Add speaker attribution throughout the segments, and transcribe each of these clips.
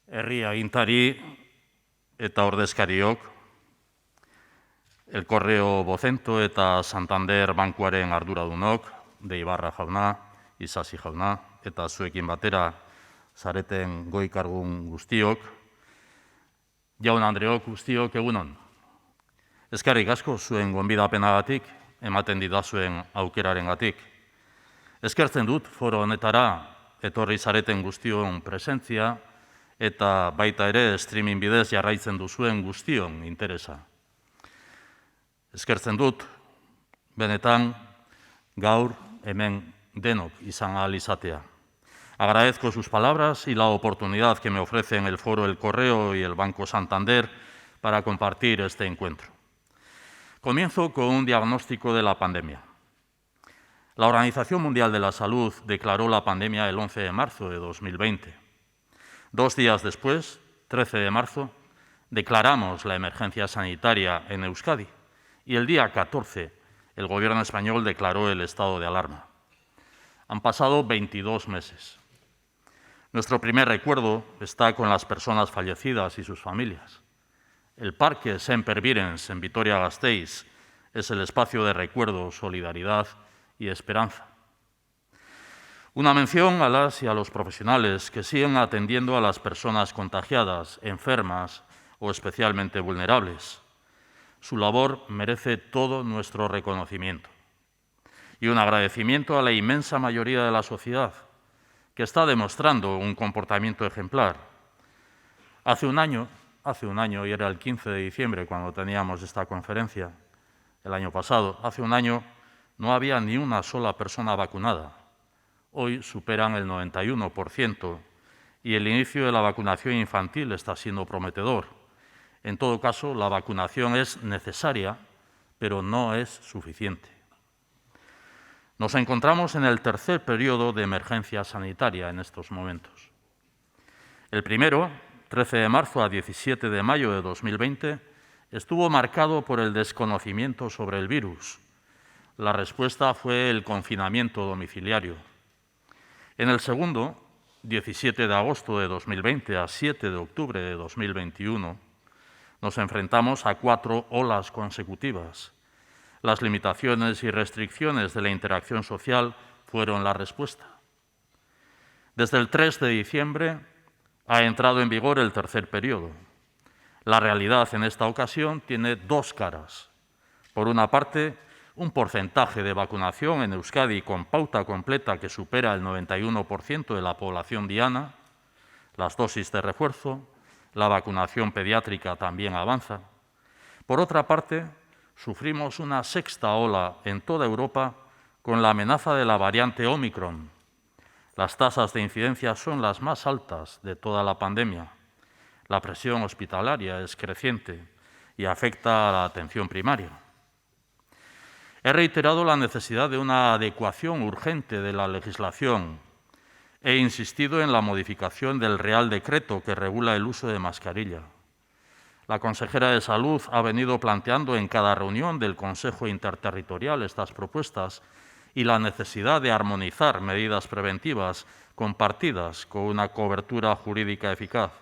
Speaker 1: Herri agintari eta ordezkariok, El Correo Vocento eta Santander Bankuaren arduradunok, de Ibarra jauna, Isasi jauna, eta zuekin batera zareten goi-kargun guztiok, jaun Andreok guztiok egunon. Eskerrik asko zuen gonbidapenagatik, ematen didazuen aukerarengatik. Eskertzen dut foro honetara etorri zareten guztion presentzia eta baita ere streaming bidez jarraitzen duzuen guztion interesa. Eskertzen dut, benetan, gaur hemen denok izan ahal izatea. Agradezco sus palabras y la oportunidad que me ofrecen el Foro El Correo y el Banco Santander para compartir este encuentro. Comienzo con un diagnóstico de la pandemia. La Organización Mundial de la Salud declaró la pandemia el 11 de marzo de 2020. 2 días después, 13 de marzo, declaramos la emergencia sanitaria en Euskadi y el día 14 el Gobierno español declaró el estado de alarma. Han pasado 22 meses. Nuestro primer recuerdo está con las personas fallecidas y sus familias. El Parque Sempervirens en Vitoria-Gasteiz es el espacio de recuerdo, solidaridad y esperanza. Una mención a las y a los profesionales que siguen atendiendo a las personas contagiadas, enfermas o especialmente vulnerables. Su labor merece todo nuestro reconocimiento. Y un agradecimiento a la inmensa mayoría de la sociedad, que está demostrando un comportamiento ejemplar. Hace un año, y era el 15 de diciembre cuando teníamos esta conferencia, el año pasado, hace un año no había ni una sola persona vacunada. Hoy superan el 91% y el inicio de la vacunación infantil está siendo prometedor. En todo caso, la vacunación es necesaria, pero no es suficiente. Nos encontramos en el tercer periodo de emergencia sanitaria en estos momentos. El primero, 13 de marzo a 17 de mayo de 2020, estuvo marcado por el desconocimiento sobre el virus. La respuesta fue el confinamiento domiciliario. En el segundo, 17 de agosto de 2020 a 7 de octubre de 2021, nos enfrentamos a 4 olas consecutivas. Las limitaciones y restricciones de la interacción social fueron la respuesta. Desde el 3 de diciembre ha entrado en vigor el tercer periodo. La realidad en esta ocasión tiene 2 caras. Por una parte, un porcentaje de vacunación en Euskadi con pauta completa que supera el 91% de la población diana, las dosis de refuerzo, la vacunación pediátrica también avanza. Por otra parte, sufrimos una sexta ola en toda Europa con la amenaza de la variante Ómicron. Las tasas de incidencia son las más altas de toda la pandemia. La presión hospitalaria es creciente y afecta a la atención primaria. He reiterado la necesidad de una adecuación urgente de la legislación. He insistido en la modificación del Real Decreto que regula el uso de mascarilla. La consejera de Salud ha venido planteando en cada reunión del Consejo Interterritorial estas propuestas y la necesidad de armonizar medidas preventivas compartidas con una cobertura jurídica eficaz.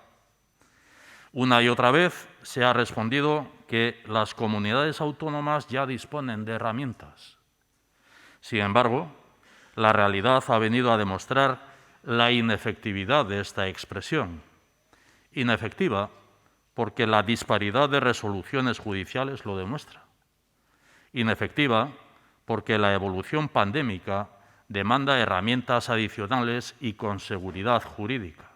Speaker 1: Una y otra vez se ha respondido que las comunidades autónomas ya disponen de herramientas. Sin embargo, la realidad ha venido a demostrar la inefectividad de esta expresión. Inefectiva porque la disparidad de resoluciones judiciales lo demuestra. Inefectiva porque la evolución pandémica demanda herramientas adicionales y con seguridad jurídica.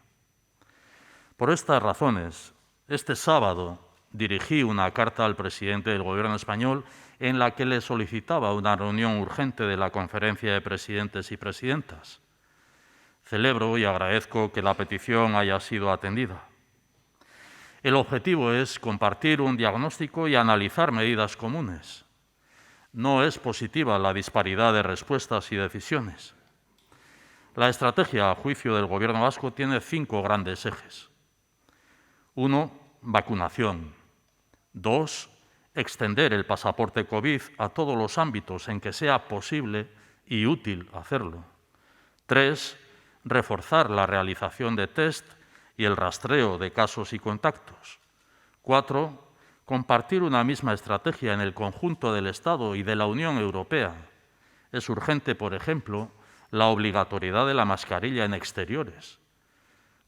Speaker 1: Por estas razones, este sábado dirigí una carta al presidente del Gobierno español en la que le solicitaba una reunión urgente de la Conferencia de Presidentes y Presidentas. Celebro y agradezco que la petición haya sido atendida. El objetivo es compartir un diagnóstico y analizar medidas comunes. No es positiva la disparidad de respuestas y decisiones. La estrategia, a juicio del Gobierno vasco, tiene 5 grandes ejes. 1. Vacunación. 2. Extender el pasaporte COVID a todos los ámbitos en que sea posible y útil hacerlo. 3. Reforzar la realización de test y el rastreo de casos y contactos. 4. Compartir una misma estrategia en el conjunto del Estado y de la Unión Europea. Es urgente, por ejemplo, la obligatoriedad de la mascarilla en exteriores,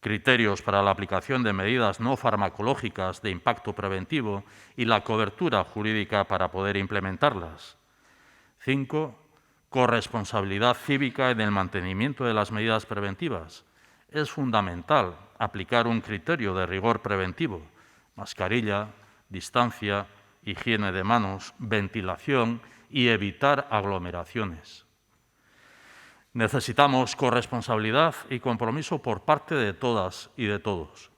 Speaker 1: criterios para la aplicación de medidas no farmacológicas de impacto preventivo y la cobertura jurídica para poder implementarlas. 5. Corresponsabilidad cívica en el mantenimiento de las medidas preventivas. Es fundamental aplicar un criterio de rigor preventivo: mascarilla, distancia, higiene de manos, ventilación y evitar aglomeraciones. Necesitamos corresponsabilidad y compromiso por parte de todas y de todos.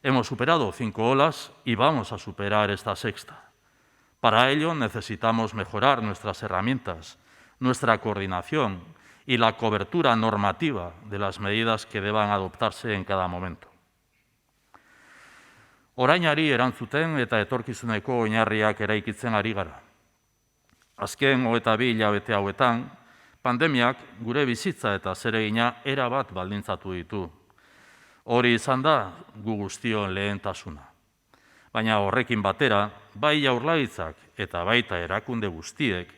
Speaker 1: Hemos superado 5 olas y vamos a superar esta sexta. Para ello necesitamos mejorar nuestras herramientas, nuestra coordinación y la cobertura normativa de las medidas que deban adoptarse en cada momento. Orainari erantzuten eta etorkizuneko oinarriak eraikitzen ari gara. Azken 22 hilabete hauetan, pandemiak gure bizitza eta zeregina erabat baldintzatu ditu. Hori izan da gu guztion lehentasuna. Baina horrekin batera, bai Jaurlaritzak eta baita erakunde guztiek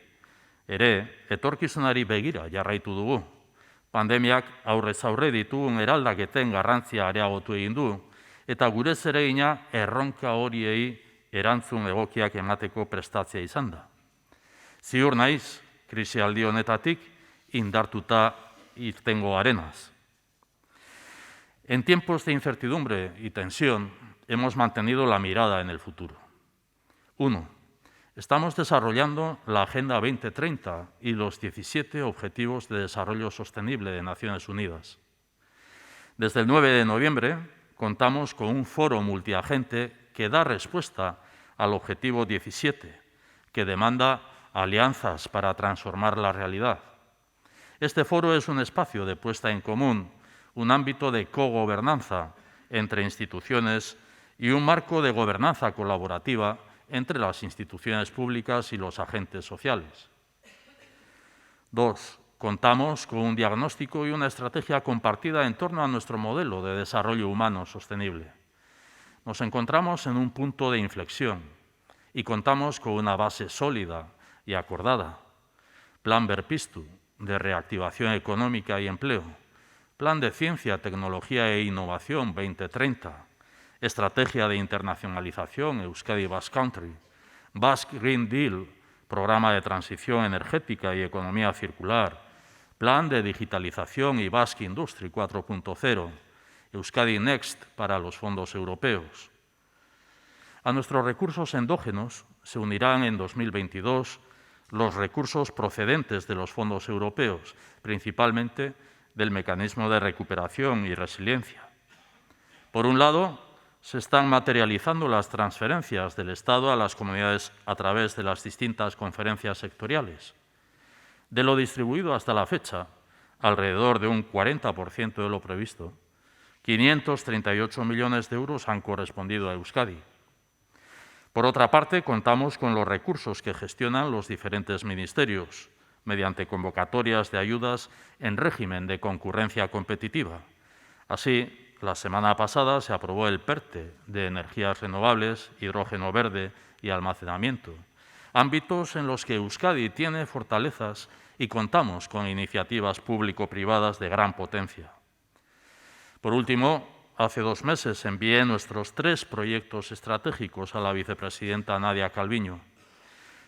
Speaker 1: ere etorkizunari begira jarraitu dugu. Pandemiak aurrez aurre ditugun eraldaketen garrantzia areagotu egin du eta gure zeregina erronka horiei erantzun egokiak emateko prestatzea izan da. Ziur naiz, krisialdi honetatik indartuta irtengo garenaz. En tiempos de incertidumbre y tensión, hemos mantenido la mirada en el futuro. 1. Estamos desarrollando la Agenda 2030 y los 17 Objetivos de Desarrollo Sostenible de Naciones Unidas. Desde el 9 de noviembre contamos con un foro multiagente que da respuesta al Objetivo 17, que demanda alianzas para transformar la realidad. Este foro es un espacio de puesta en común, un ámbito de cogobernanza entre instituciones y un marco de gobernanza colaborativa entre las instituciones públicas y los agentes sociales. 2. Contamos con un diagnóstico y una estrategia compartida en torno a nuestro modelo de desarrollo humano sostenible. Nos encontramos en un punto de inflexión y contamos con una base sólida y acordada. Plan Berpiztu, de reactivación económica y empleo. Plan de Ciencia, Tecnología e Innovación 2030. Estrategia de internacionalización Euskadi Basque Country. Basque Green Deal, Programa de Transición Energética y Economía Circular. Plan de Digitalización y Basque Industry 4.0. Euskadi Next para los fondos europeos. A nuestros recursos endógenos se unirán en 2022 los recursos procedentes de los fondos europeos, principalmente del Mecanismo de Recuperación y Resiliencia. Por un lado, se están materializando las transferencias del Estado a las comunidades a través de las distintas conferencias sectoriales. De lo distribuido hasta la fecha, alrededor de un 40% de lo previsto, 538 millones de euros han correspondido a Euskadi. Por otra parte, contamos con los recursos que gestionan los diferentes ministerios, mediante convocatorias de ayudas en régimen de concurrencia competitiva. Así, la semana pasada se aprobó el PERTE de energías renovables, hidrógeno verde y almacenamiento, ámbitos en los que Euskadi tiene fortalezas y contamos con iniciativas público-privadas de gran potencia. Por último, hace 2 meses envié nuestros 3 proyectos estratégicos a la vicepresidenta Nadia Calviño.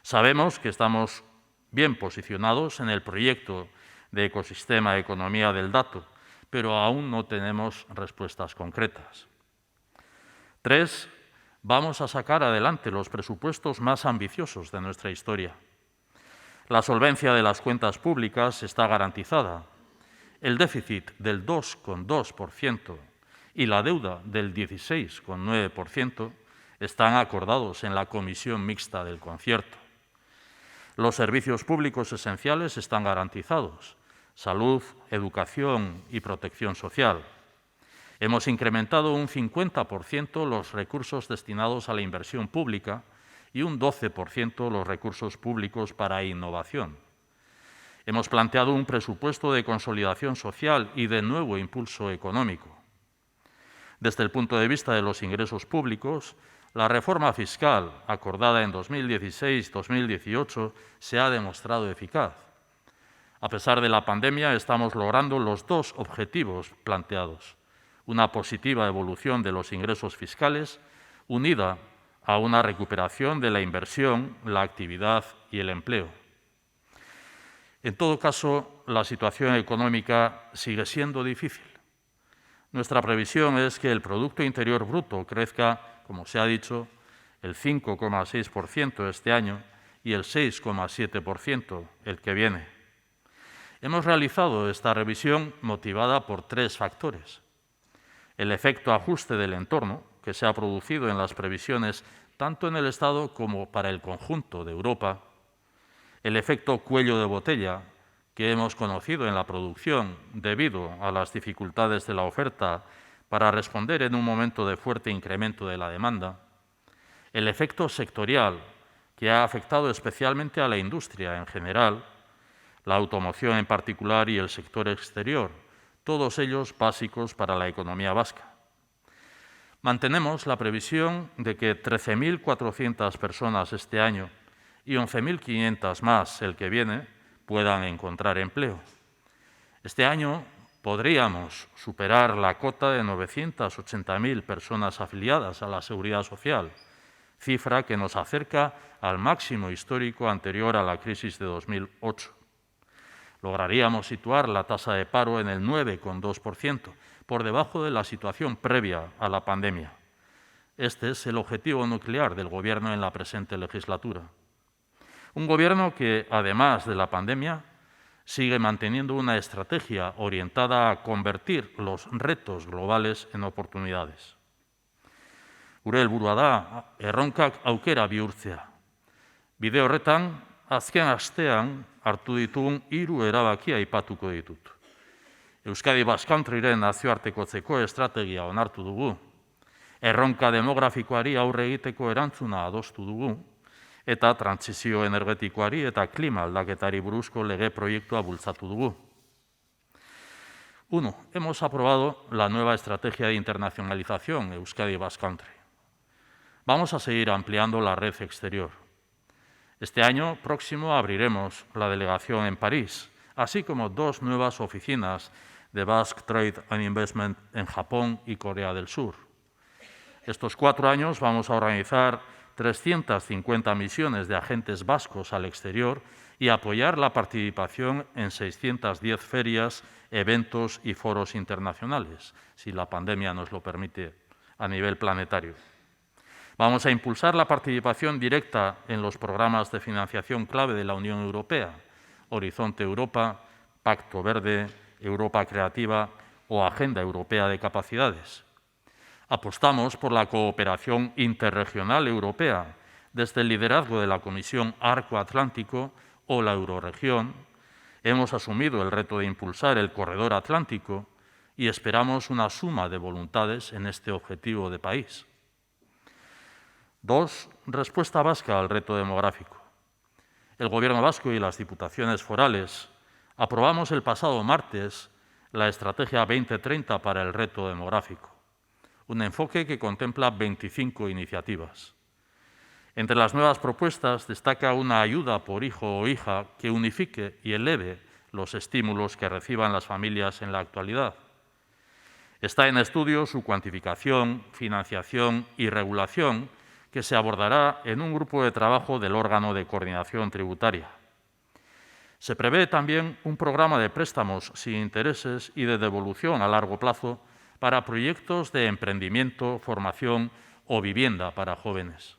Speaker 1: Sabemos que estamos bien posicionados en el proyecto de ecosistema economía del dato, pero aún no tenemos respuestas concretas. 3. Vamos a sacar adelante los presupuestos más ambiciosos de nuestra historia. La solvencia de las cuentas públicas está garantizada. El déficit del 2,2% y la deuda del 16,9% están acordados en la Comisión Mixta del Concierto. Los servicios públicos esenciales están garantizados: salud, educación y protección social. Hemos incrementado un 50% los recursos destinados a la inversión pública y un 12% los recursos públicos para innovación. Hemos planteado un presupuesto de consolidación social y de nuevo impulso económico. Desde el punto de vista de los ingresos públicos, la reforma fiscal acordada en 2016-2018 se ha demostrado eficaz. A pesar de la pandemia, estamos logrando los dos objetivos planteados: una positiva evolución de los ingresos fiscales, unida a una recuperación de la inversión, la actividad y el empleo. En todo caso, la situación económica sigue siendo difícil. Nuestra previsión es que el Producto Interior Bruto crezca, como se ha dicho, el 5,6% este año y el 6,7% el que viene. Hemos realizado esta revisión motivada por tres factores: el efecto ajuste del entorno, que se ha producido en las previsiones tanto en el Estado como para el conjunto de Europa; el efecto cuello de botella, que hemos conocido en la producción debido a las dificultades de la oferta para responder en un momento de fuerte incremento de la demanda; el efecto sectorial, que ha afectado especialmente a la industria en general, la automoción en particular y el sector exterior, todos ellos básicos para la economía vasca. Mantenemos la previsión de que 13.400 personas este año y 11.500 más el que viene puedan encontrar empleo. Este año podríamos superar la cota de 980.000 personas afiliadas a la Seguridad Social, cifra que nos acerca al máximo histórico anterior a la crisis de 2008. Lograríamos situar la tasa de paro en el 9,2%, por debajo de la situación previa a la pandemia. Este es el objetivo nuclear del Gobierno en la presente legislatura. Un Gobierno que, además de la pandemia, sigue manteniendo una estrategia orientada a convertir los retos globales en oportunidades. Gure helburua da, erronkak aukera bihurtzea. Bide horretan, azken astean hartu ditugun 3 erabaki aipatuko ditut. Euskadi Basque Countryren nazioartekotzeko estrategia onartu dugu. Erronka demografikoari aurre egiteko erantzuna adostu dugu, eta trantsizio energetikoari eta klima aldaketari buruzko lege proiektua bultzatu dugu. 1. Hemos aprobado la nueva estrategia de internacionalización Euskadi Basque Country. Vamos a seguir ampliando la red exterior. Este año próximo abriremos la delegación en París, así como 2 nuevas oficinas de Basque Trade and Investment en Japón y Corea del Sur. Estos 4 años vamos a organizar 350 misiones de agentes vascos al exterior y apoyar la participación en 610 ferias, eventos y foros internacionales, si la pandemia nos lo permite, a nivel planetario. Vamos a impulsar la participación directa en los programas de financiación clave de la Unión Europea: Horizonte Europa, Pacto Verde, Europa Creativa o Agenda Europea de Capacidades. Apostamos por la cooperación interregional europea desde el liderazgo de la Comisión Arco Atlántico o la Eurorregión. Hemos asumido el reto de impulsar el Corredor Atlántico y esperamos una suma de voluntades en este objetivo de país. 2. Respuesta vasca al reto demográfico. El Gobierno vasco y las diputaciones forales aprobamos el pasado martes la Estrategia 2030 para el reto demográfico, un enfoque que contempla 25 iniciativas. Entre las nuevas propuestas destaca una ayuda por hijo o hija que unifique y eleve los estímulos que reciban las familias en la actualidad. Está en estudio su cuantificación, financiación y regulación, que se abordará en un grupo de trabajo del órgano de coordinación tributaria. Se prevé también un programa de préstamos sin intereses y de devolución a largo plazo para proyectos de emprendimiento, formación o vivienda para jóvenes.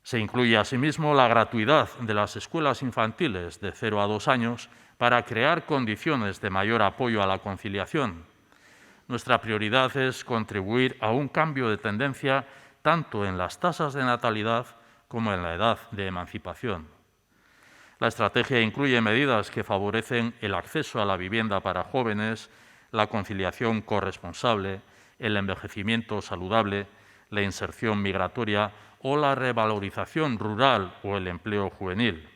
Speaker 1: Se incluye asimismo la gratuidad de las escuelas infantiles de 0 a 2 años para crear condiciones de mayor apoyo a la conciliación. Nuestra prioridad es contribuir a un cambio de tendencia tanto en las tasas de natalidad como en la edad de emancipación. La estrategia incluye medidas que favorecen el acceso a la vivienda para jóvenes, la conciliación corresponsable, el envejecimiento saludable, la inserción migratoria o la revalorización rural o el empleo juvenil.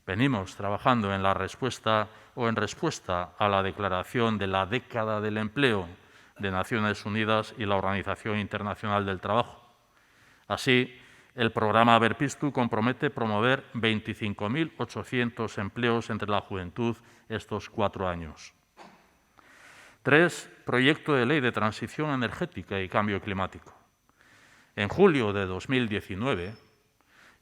Speaker 1: Venimos trabajando en respuesta a la declaración de la década del empleo de Naciones Unidas y la Organización Internacional del Trabajo. Así, el programa Berpiztu compromete promover 25.800 empleos entre la juventud estos 4 años. 3. Proyecto de ley de transición energética y cambio climático. En julio de 2019,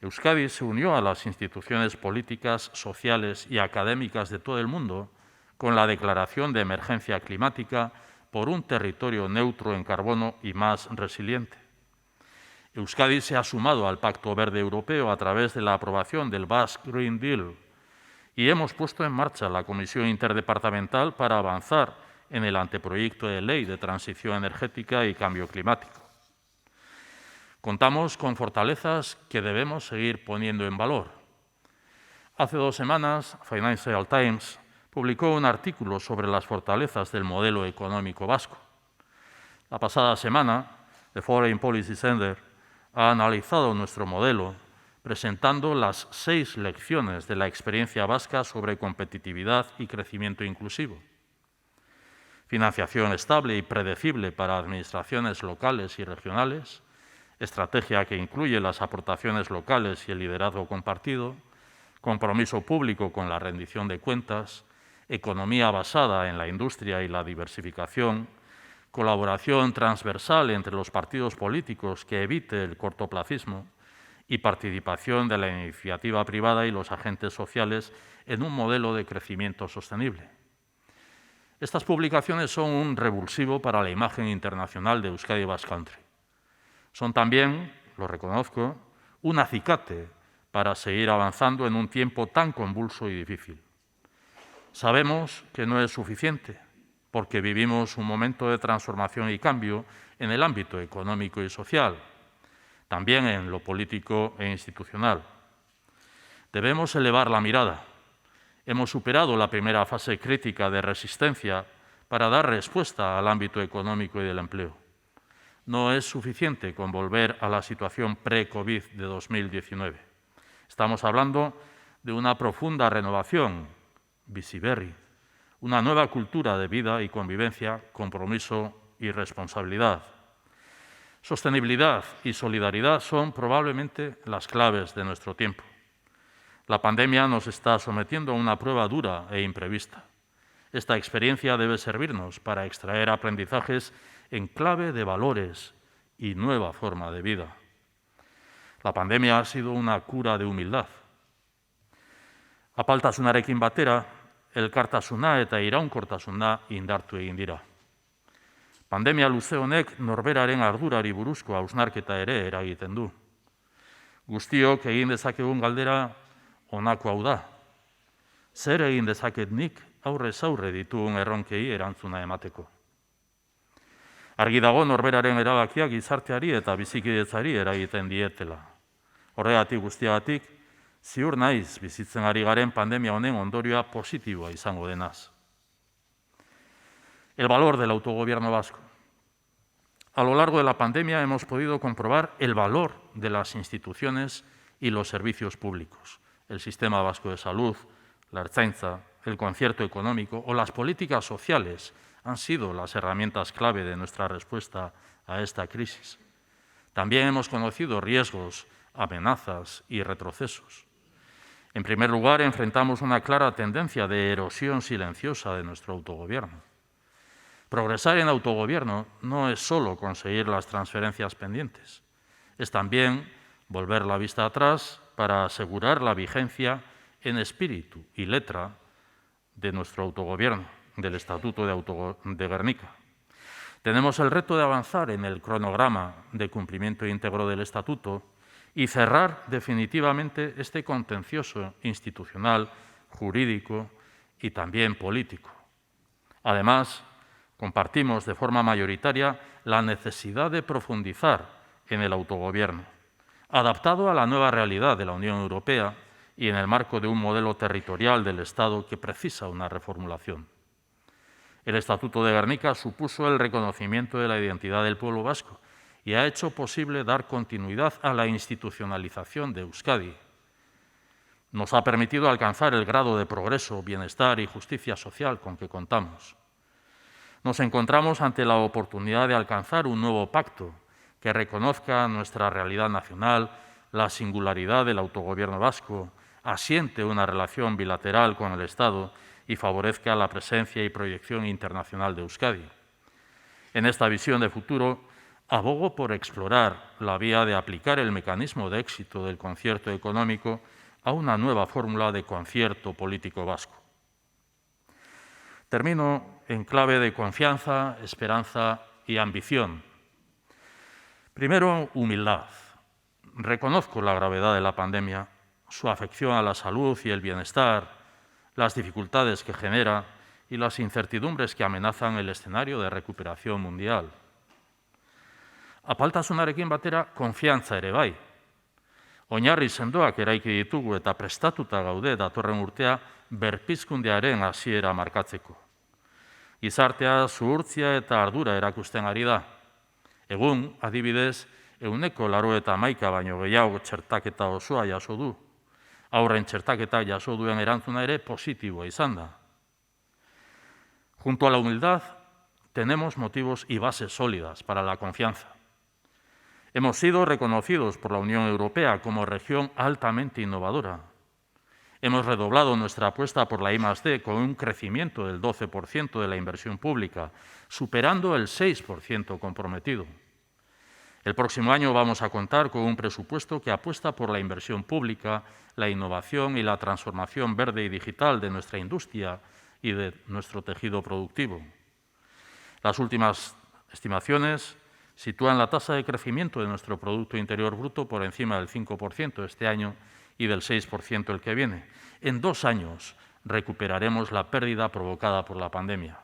Speaker 1: Euskadi se unió a las instituciones políticas, sociales y académicas de todo el mundo con la declaración de emergencia climática por un territorio neutro en carbono y más resiliente. Euskadi se ha sumado al Pacto Verde Europeo a través de la aprobación del Basque Green Deal y hemos puesto en marcha la Comisión Interdepartamental para avanzar en el anteproyecto de ley de transición energética y cambio climático. Contamos con fortalezas que debemos seguir poniendo en valor. Hace 2 semanas, Financial Times publicó un artículo sobre las fortalezas del modelo económico vasco. La pasada semana, The Foreign Policy Center ha analizado nuestro modelo, presentando las 6 lecciones de la experiencia vasca sobre competitividad y crecimiento inclusivo. Financiación estable y predecible para administraciones locales y regionales, estrategia que incluye las aportaciones locales y el liderazgo compartido, compromiso público con la rendición de cuentas, economía basada en la industria y la diversificación, colaboración transversal entre los partidos políticos que evite el cortoplacismo y participación de la iniciativa privada y los agentes sociales en un modelo de crecimiento sostenible. Estas publicaciones son un revulsivo para la imagen internacional de Euskadi Basque Country. Son también, lo reconozco, un acicate para seguir avanzando en un tiempo tan convulso y difícil. Sabemos que no es suficiente, porque vivimos un momento de transformación y cambio en el ámbito económico y social, también en lo político e institucional. Debemos elevar la mirada. Hemos superado la primera fase crítica de resistencia para dar respuesta al ámbito económico y del empleo. No es suficiente con volver a la situación pre-COVID de 2019. Estamos hablando de una profunda renovación, bizi berri, una nueva cultura de vida y convivencia, compromiso y responsabilidad. Sostenibilidad y solidaridad son probablemente las claves de nuestro tiempo. La pandemia nos está sometiendo a una prueba dura e imprevista. Esta experiencia debe servirnos para extraer aprendizajes en clave de valores y nueva forma de vida. La pandemia ha sido una cura de humildad. Apaltasunarekin batera, elkartasuna eta iraunkortasuna indartu egin dira. Pandemia luze honek norberaren ardurari buruzko hausnarketa ere eragiten du. Guztiok egin dezakegun galdera honako hau da. Zer egin dezaket nik aurrez aurre ditugun erronkei erantzuna emateko? Argi dago norberaren erabakiak gizarteari eta bizikidetzari eragiten dietela. Horregatik guztiagatik, ziur naiz bizitzen ari garen pandemia honen ondorioa positiboa izango denaz. El valor del autogobierno vasco. A lo largo de la pandemia hemos podido comprobar el valor de las instituciones y los servicios públicos. El Sistema Vasco de Salud, la Ertzaintza, el concierto económico o las políticas sociales han sido las herramientas clave de nuestra respuesta a esta crisis. También hemos conocido riesgos, amenazas y retrocesos. En primer lugar, enfrentamos una clara tendencia de erosión silenciosa de nuestro autogobierno. Progresar en autogobierno no es solo conseguir las transferencias pendientes, es también volver la vista atrás para asegurar la vigencia en espíritu y letra de nuestro autogobierno, del Estatuto de Gernika. Tenemos el reto de avanzar en el cronograma de cumplimiento íntegro del Estatuto y cerrar definitivamente este contencioso institucional, jurídico y también político. Además, compartimos de forma mayoritaria la necesidad de profundizar en el autogobierno, adaptado a la nueva realidad de la Unión Europea y en el marco de un modelo territorial del Estado que precisa una reformulación. El Estatuto de Gernika supuso el reconocimiento de la identidad del pueblo vasco y ha hecho posible dar continuidad a la institucionalización de Euskadi. Nos ha permitido alcanzar el grado de progreso, bienestar y justicia social con que contamos. Nos encontramos ante la oportunidad de alcanzar un nuevo pacto que reconozca nuestra realidad nacional, la singularidad del autogobierno vasco, asiente una relación bilateral con el Estado y favorezca la presencia y proyección internacional de Euskadi. En esta visión de futuro, abogo por explorar la vía de aplicar el mecanismo de éxito del concierto económico a una nueva fórmula de concierto político vasco. Termino en clave de confianza, esperanza y ambición. Primero, humildad. Reconozco la gravedad de la pandemia, su afección a la salud y el bienestar, las dificultades que genera y las incertidumbres que amenazan el escenario de recuperación mundial. Apaltasunarekin batera konfiantza ere bai. Oinarri sendoak eraiki ditugu eta prestatuta gaude datorren urtea berpizkundearen hasiera markatzeko. Gizartea zuhurtzia eta ardura erakusten ari da. Egun, adibidez, 91 baino gehiago txertaketa osoa jaso du. Haurren txertaketa jaso duen erantzuna ere positiboa izan da. Junto a la humildad, tenemos motivos y bases sólidas para la confianza. Hemos sido reconocidos por la Unión Europea como región altamente innovadora. Hemos redoblado nuestra apuesta por la I+D con un crecimiento del 12% de la inversión pública, superando el 6% comprometido. El próximo año vamos a contar con un presupuesto que apuesta por la inversión pública, la innovación y la transformación verde y digital de nuestra industria y de nuestro tejido productivo. Las últimas estimaciones sitúan la tasa de crecimiento de nuestro Producto Interior Bruto por encima del 5% este año y del 6% el que viene. En 2 años recuperaremos la pérdida provocada por la pandemia.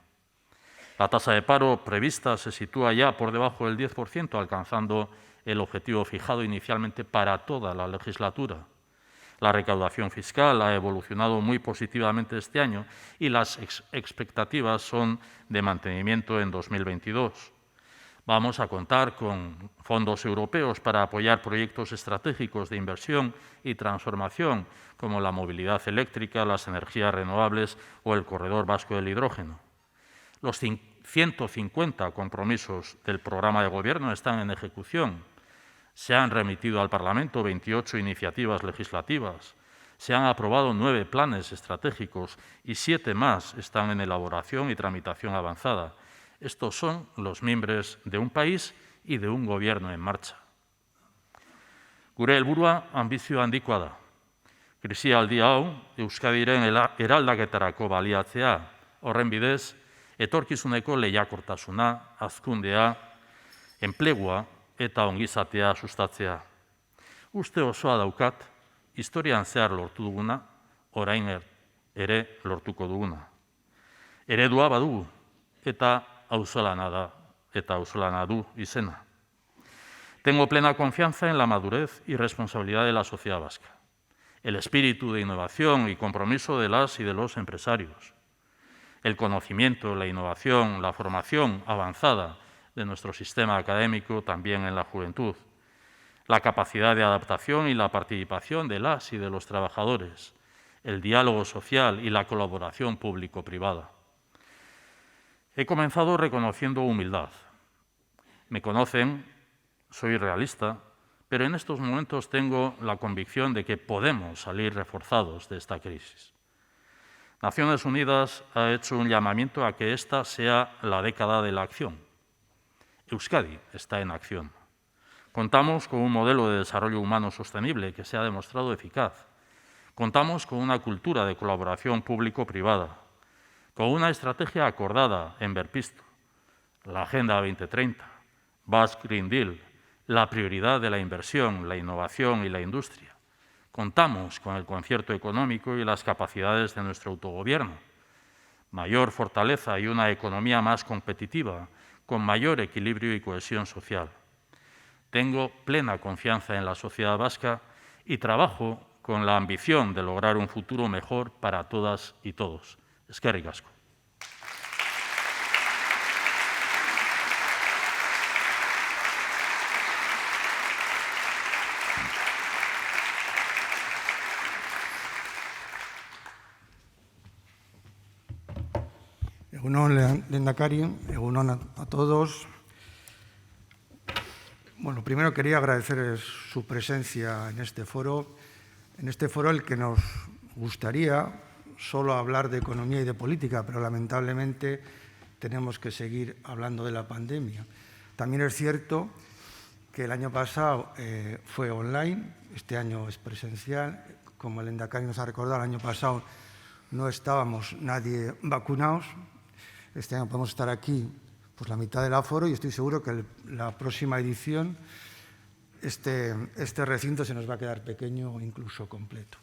Speaker 1: La tasa de paro prevista se sitúa ya por debajo del 10%, alcanzando el objetivo fijado inicialmente para toda la legislatura. La recaudación fiscal ha evolucionado muy positivamente este año y las expectativas son de mantenimiento en 2022. Vamos a contar con fondos europeos para apoyar proyectos estratégicos de inversión y transformación, como la movilidad eléctrica, las energías renovables o el corredor vasco del hidrógeno. Los 150 compromisos del programa de gobierno están en ejecución. Se han remitido al Parlamento 28 iniciativas legislativas. Se han aprobado 9 planes estratégicos y 7 más están en elaboración y tramitación avanzada. Estos son los mimbres de un país y de un gobierno en marcha. Gure helburua anbizio handikoa da. Krisialdi hau Euskadiren eraldaketarako baliatzea, horren bidez, etorkizuneko lehiakortasuna, hazkundea, enplegua eta ongizatea sustatzea. Uste osoa daukat, historian zehar lortu duguna, orain ere lortuko duguna. Eredua badugu eta auzolana da eta auzolana du izena. Tengo plena confianza en la madurez y responsabilidad de la sociedad vasca, el espíritu de innovación y compromiso de las y de los empresarios, el conocimiento, la innovación, la formación avanzada de nuestro sistema académico también en la juventud, la capacidad de adaptación y la participación de las y de los trabajadores, el diálogo social y la colaboración público-privada. He comenzado reconociendo humildad. Me conocen, soy realista, pero en estos momentos tengo la convicción de que podemos salir reforzados de esta crisis. Naciones Unidas ha hecho un llamamiento a que esta sea la década de la acción. Euskadi está en acción. Contamos con un modelo de desarrollo humano sostenible que se ha demostrado eficaz. Contamos con una cultura de colaboración público-privada, con una estrategia acordada en Berpiztu, la Agenda 2030, Basque Green Deal, la prioridad de la inversión, la innovación y la industria. Contamos con el concierto económico y las capacidades de nuestro autogobierno, mayor fortaleza y una economía más competitiva, con mayor equilibrio y cohesión social. Tengo plena confianza en la sociedad vasca y trabajo con la ambición de lograr un futuro mejor para todas y todos. Eskerrik asko.
Speaker 2: Egunon, lehendakari, egunon a todos. Bueno, primero quería agradecer su presencia en este foro el que nos gustaría solo hablar de economía y de política, pero lamentablemente tenemos que seguir hablando de la pandemia. También es cierto que el año pasado fue online, este año es presencial. Como el lehendakari nos ha recordado, el año pasado no estábamos nadie vacunados. Este año podemos estar aquí pues la mitad del aforo y estoy seguro que la próxima edición este recinto se nos va a quedar pequeño o incluso completo.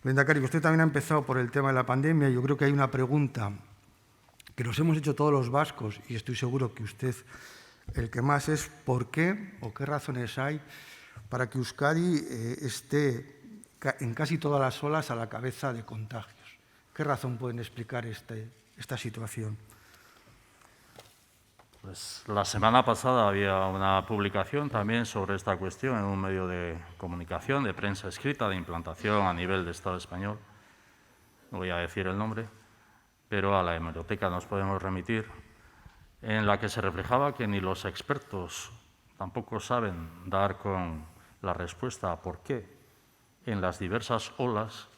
Speaker 2: Lehendakari, usted también ha empezado por el tema de la pandemia. Yo creo que hay una pregunta que nos hemos hecho todos los vascos y estoy seguro que usted el que más es ¿por qué o qué razones hay para que Euskadi esté en casi todas las olas a la cabeza de contagios? ¿Qué razón pueden explicar esta situación?
Speaker 1: Pues la semana pasada había una publicación también sobre esta cuestión en un medio de comunicación, de prensa escrita, de implantación a nivel de Estado español. No voy a decir el nombre, pero a la hemeroteca nos podemos remitir, en la que se reflejaba que ni los expertos tampoco saben dar con la respuesta a por qué en las diversas olas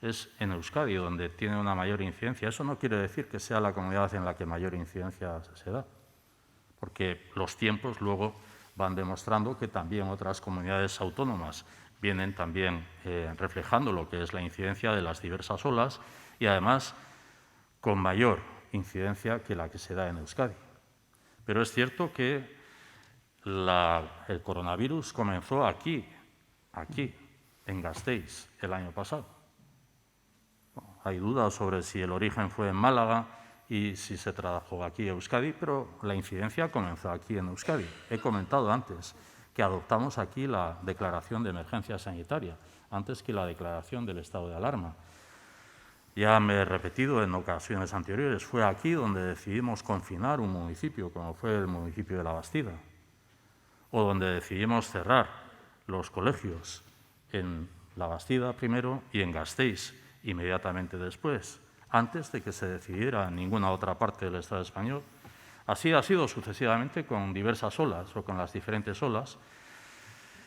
Speaker 1: es en Euskadi donde tiene una mayor incidencia. Eso no quiere decir que sea la comunidad en la que mayor incidencia se da, porque los tiempos luego van demostrando que también otras comunidades autónomas vienen también reflejando lo que es la incidencia de las diversas olas y además con mayor incidencia que la que se da en Euskadi. Pero es cierto que el coronavirus comenzó aquí, en Gasteiz, el año pasado. Hay dudas sobre si el origen fue en Málaga y si se tradujo aquí a Euskadi, pero la incidencia comenzó aquí en Euskadi. He comentado antes que adoptamos aquí la declaración de emergencia sanitaria, antes que la declaración del estado de alarma. Ya me he repetido en ocasiones anteriores, fue aquí donde decidimos confinar un municipio, como fue el municipio de La Bastida, o donde decidimos cerrar los colegios en La Bastida primero y en Gasteiz inmediatamente después, antes de que se decidiera en ninguna otra parte del Estado español. Así ha sido sucesivamente con diversas olas o con las diferentes olas.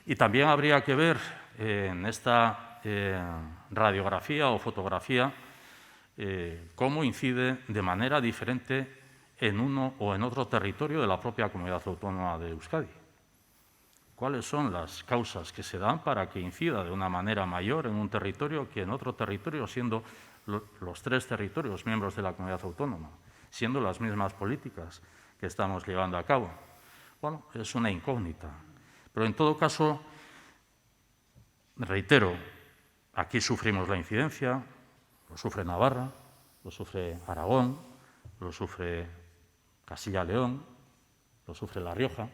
Speaker 1: Y también habría que ver en esta radiografía o fotografía cómo incide de manera diferente en uno o en otro territorio de la propia comunidad autónoma de Euskadi. ¿Cuáles son las causas que se dan para que incida de una manera mayor en un territorio que en otro territorio, siendo los tres territorios miembros de la comunidad autónoma, siendo las mismas políticas que estamos llevando a cabo? Bueno, es una incógnita. Pero en todo caso, reitero, aquí sufrimos la incidencia, lo sufre Navarra, lo sufre Aragón, lo sufre Castilla-León, lo sufre La Rioja.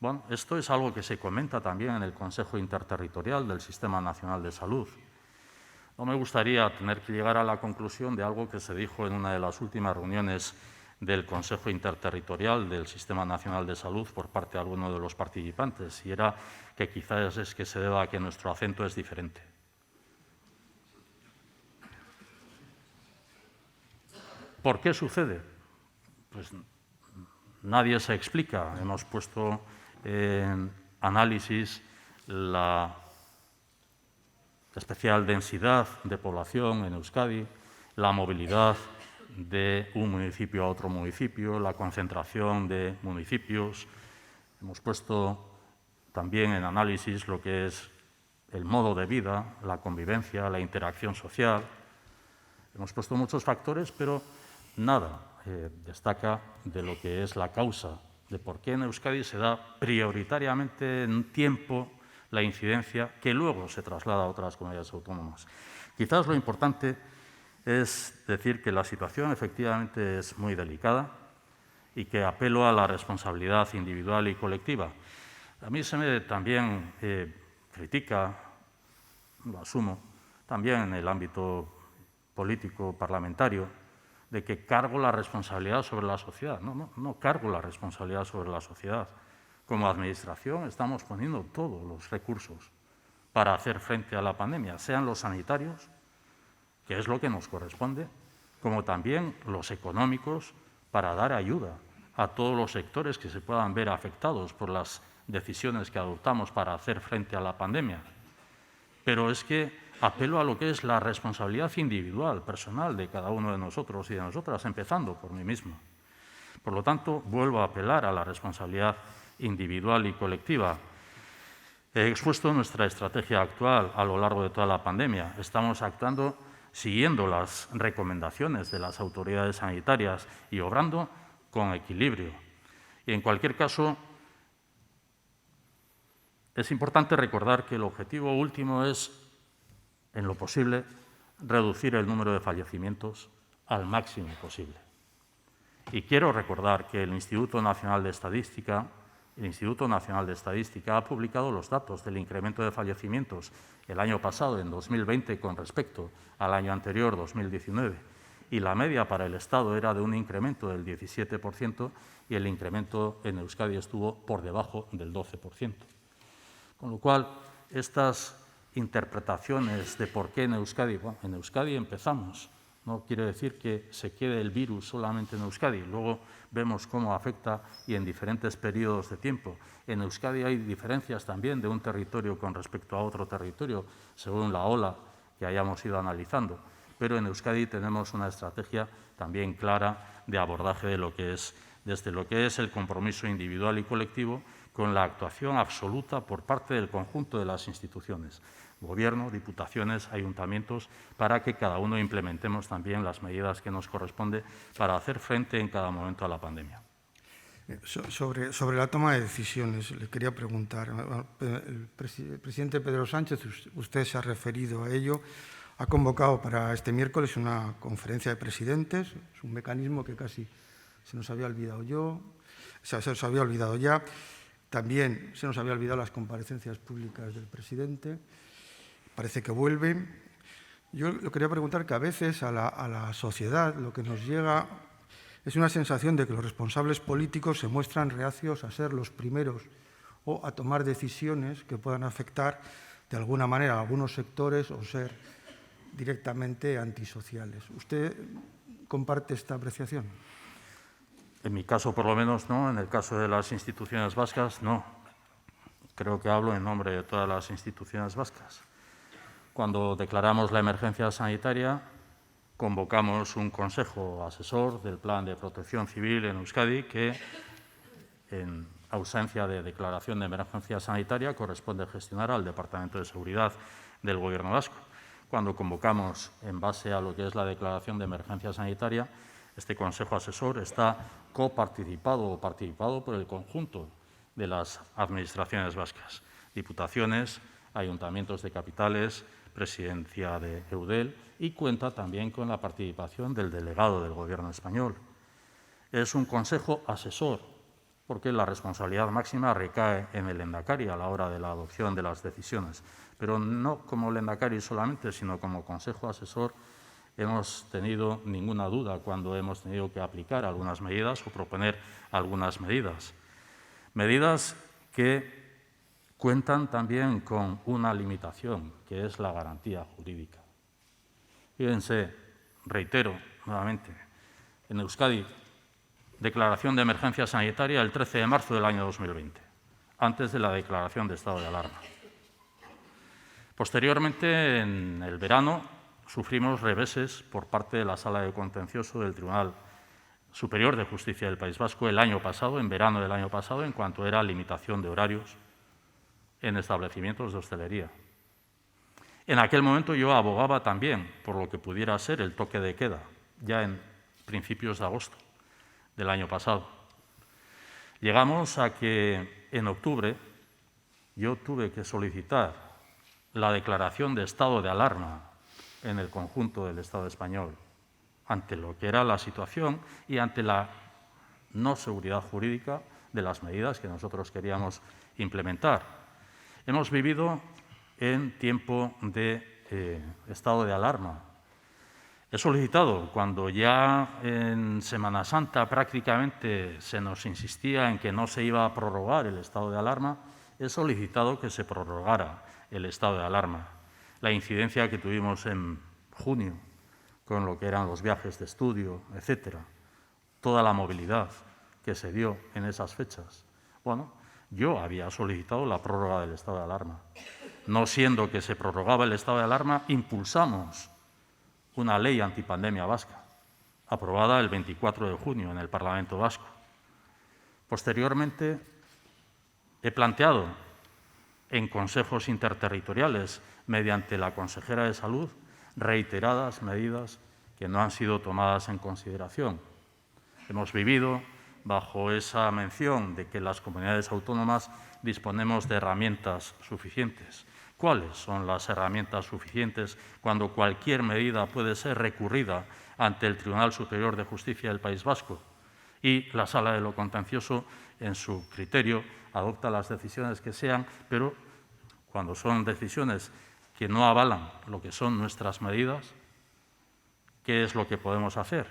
Speaker 1: Bueno, esto es algo que se comenta también en el Consejo Interterritorial del Sistema Nacional de Salud. No me gustaría tener que llegar a la conclusión de algo que se dijo en una de las últimas reuniones del Consejo Interterritorial del Sistema Nacional de Salud por parte de alguno de los participantes, y era que quizás es que se deba a que nuestro acento es diferente. ¿Por qué sucede? Pues nadie se explica. Hemos puesto en análisis la especial densidad de población en Euskadi, la movilidad de un municipio a otro municipio, la concentración de municipios. Hemos puesto también en análisis lo que es el modo de vida, la convivencia, la interacción social. Hemos puesto muchos factores, pero nada destaca de lo que es la causa de por qué en Euskadi se da prioritariamente en tiempo la incidencia que luego se traslada a otras comunidades autónomas. Quizás lo importante es decir que la situación efectivamente es muy delicada y que apelo a la responsabilidad individual y colectiva. A mí se me también critica, lo asumo, también en el ámbito político parlamentario, de que cargo la responsabilidad sobre la sociedad. No cargo la responsabilidad sobre la sociedad. Como Administración estamos poniendo todos los recursos para hacer frente a la pandemia, sean los sanitarios, que es lo que nos corresponde, como también los económicos para dar ayuda a todos los sectores que se puedan ver afectados por las decisiones que adoptamos para hacer frente a la pandemia. Pero es que apelo a lo que es la responsabilidad individual, personal de cada uno de nosotros y de nosotras, empezando por mí mismo. Por lo tanto, vuelvo a apelar a la responsabilidad individual y colectiva. He expuesto nuestra estrategia actual a lo largo de toda la pandemia. Estamos actuando siguiendo las recomendaciones de las autoridades sanitarias y obrando con equilibrio. Y en cualquier caso, es importante recordar que el objetivo último es, en lo posible, reducir el número de fallecimientos al máximo posible. Y quiero recordar que el Instituto Nacional de Estadística ha publicado los datos del incremento de fallecimientos el año pasado, en 2020, con respecto al año anterior, 2019, y la media para el Estado era de un incremento del 17% y el incremento en Euskadi estuvo por debajo del 12%. Con lo cual, estas interpretaciones de por qué en Euskadi, bueno, en Euskadi empezamos, no quiere decir que se quede el virus solamente en Euskadi. Luego vemos cómo afecta y en diferentes periodos de tiempo. En Euskadi hay diferencias también de un territorio con respecto a otro territorio, según la ola que hayamos ido analizando. Pero en Euskadi tenemos una estrategia también clara de abordaje de lo que es, desde lo que es el compromiso individual y colectivo, con la actuación absoluta por parte del conjunto de las instituciones, Gobierno, diputaciones, ayuntamientos, para que cada uno implementemos también las medidas que nos corresponde para hacer frente en cada momento a la pandemia.
Speaker 2: Sobre la toma de decisiones, le quería preguntar. El presidente Pedro Sánchez, usted se ha referido a ello, ha convocado para este miércoles una conferencia de presidentes. Es un mecanismo que casi se nos había olvidado ya. También se nos había olvidado las comparecencias públicas del presidente. Parece que vuelven. Yo le quería preguntar que a veces a la sociedad lo que nos llega es una sensación de que los responsables políticos se muestran reacios a ser los primeros o a tomar decisiones que puedan afectar de alguna manera a algunos sectores o ser directamente antisociales. ¿Usted comparte esta apreciación?
Speaker 1: En mi caso, por lo menos, no. En el caso de las instituciones vascas, no. Creo que hablo en nombre de todas las instituciones vascas. Cuando declaramos la emergencia sanitaria, convocamos un consejo asesor del Plan de Protección Civil en Euskadi que, en ausencia de declaración de emergencia sanitaria, corresponde gestionar al Departamento de Seguridad del Gobierno vasco. Cuando convocamos, en base a lo que es la declaración de emergencia sanitaria, este Consejo Asesor está coparticipado o participado por el conjunto de las administraciones vascas, diputaciones, ayuntamientos de capitales, presidencia de Eudel, y cuenta también con la participación del delegado del Gobierno español. Es un Consejo Asesor, porque la responsabilidad máxima recae en el Lehendakari a la hora de la adopción de las decisiones, pero no como Lehendakari solamente, sino como Consejo Asesor. Hemos tenido ninguna duda cuando hemos tenido que aplicar algunas medidas o proponer algunas medidas. Medidas que cuentan también con una limitación, que es la garantía jurídica. Fíjense, reitero nuevamente, en Euskadi, declaración de emergencia sanitaria el 13 de marzo del año 2020, antes de la declaración de estado de alarma. Posteriormente, en el verano, sufrimos reveses por parte de la Sala de Contencioso del Tribunal Superior de Justicia del País Vasco el año pasado, en verano del año pasado, en cuanto era limitación de horarios en establecimientos de hostelería. En aquel momento yo abogaba también por lo que pudiera ser el toque de queda, ya en principios de agosto del año pasado. Llegamos a que en octubre yo tuve que solicitar la declaración de estado de alarma en el conjunto del Estado español, ante lo que era la situación y ante la no seguridad jurídica de las medidas que nosotros queríamos implementar. Hemos vivido en tiempo de estado de alarma. He solicitado, cuando ya en Semana Santa prácticamente se nos insistía en que no se iba a prorrogar el estado de alarma, he solicitado que se prorrogara el estado de alarma. La incidencia que tuvimos en junio con lo que eran los viajes de estudio, etcétera, toda la movilidad que se dio en esas fechas. Bueno, yo había solicitado la prórroga del estado de alarma. No siendo que se prorrogaba el estado de alarma, impulsamos una ley antipandemia vasca, aprobada el 24 de junio en el Parlamento Vasco. Posteriormente, he planteado en consejos interterritoriales, mediante la consejera de Salud, reiteradas medidas que no han sido tomadas en consideración. Hemos vivido bajo esa mención de que las comunidades autónomas disponemos de herramientas suficientes. ¿Cuáles son las herramientas suficientes cuando cualquier medida puede ser recurrida ante el Tribunal Superior de Justicia del País Vasco y la Sala de lo Contencioso, en su criterio, adopta las decisiones que sean, pero cuando son decisiones que no avalan lo que son nuestras medidas, ¿qué es lo que podemos hacer?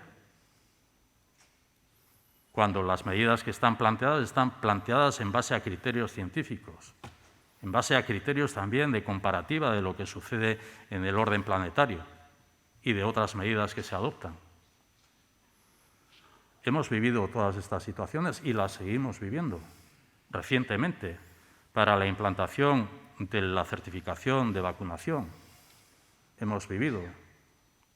Speaker 1: Cuando las medidas que están planteadas en base a criterios científicos, en base a criterios también de comparativa de lo que sucede en el orden planetario y de otras medidas que se adoptan. Hemos vivido todas estas situaciones y las seguimos viviendo. Recientemente, para la implantación de la certificación de vacunación, hemos vivido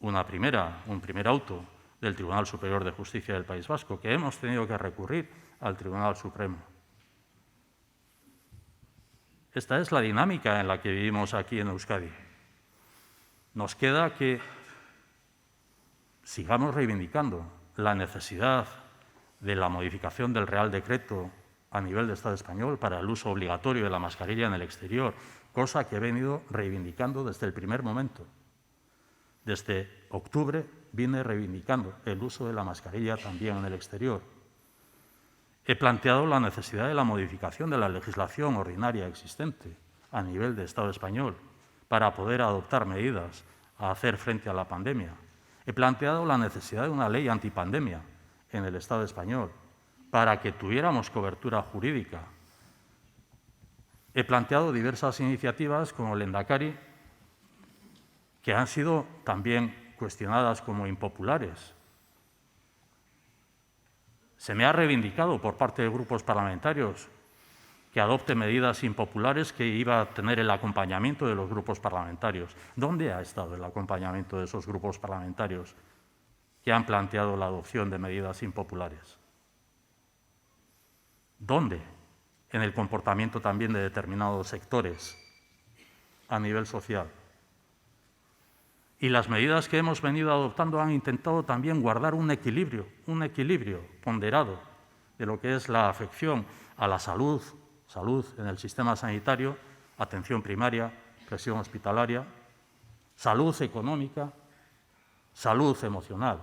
Speaker 1: un primer auto del Tribunal Superior de Justicia del País Vasco, que hemos tenido que recurrir al Tribunal Supremo. Esta es la dinámica en la que vivimos aquí en Euskadi. Nos queda que sigamos reivindicando la necesidad de la modificación del Real Decreto a nivel de Estado español para el uso obligatorio de la mascarilla en el exterior, cosa que he venido reivindicando desde el primer momento. Desde octubre vine reivindicando el uso de la mascarilla también en el exterior. He planteado la necesidad de la modificación de la legislación ordinaria existente a nivel de Estado español para poder adoptar medidas a hacer frente a la pandemia. He planteado la necesidad de una ley antipandemia en el Estado español para que tuviéramos cobertura jurídica. He planteado diversas iniciativas como el Lehendakari que han sido también cuestionadas como impopulares. Se me ha reivindicado por parte de grupos parlamentarios que adopte medidas impopulares que iba a tener el acompañamiento de los grupos parlamentarios. ¿Dónde ha estado el acompañamiento de esos grupos parlamentarios que han planteado la adopción de medidas impopulares? ¿Dónde? En el comportamiento también de determinados sectores a nivel social. Y las medidas que hemos venido adoptando han intentado también guardar un equilibrio ponderado de lo que es la afección a la salud en el sistema sanitario, atención primaria, presión hospitalaria, salud económica, salud emocional.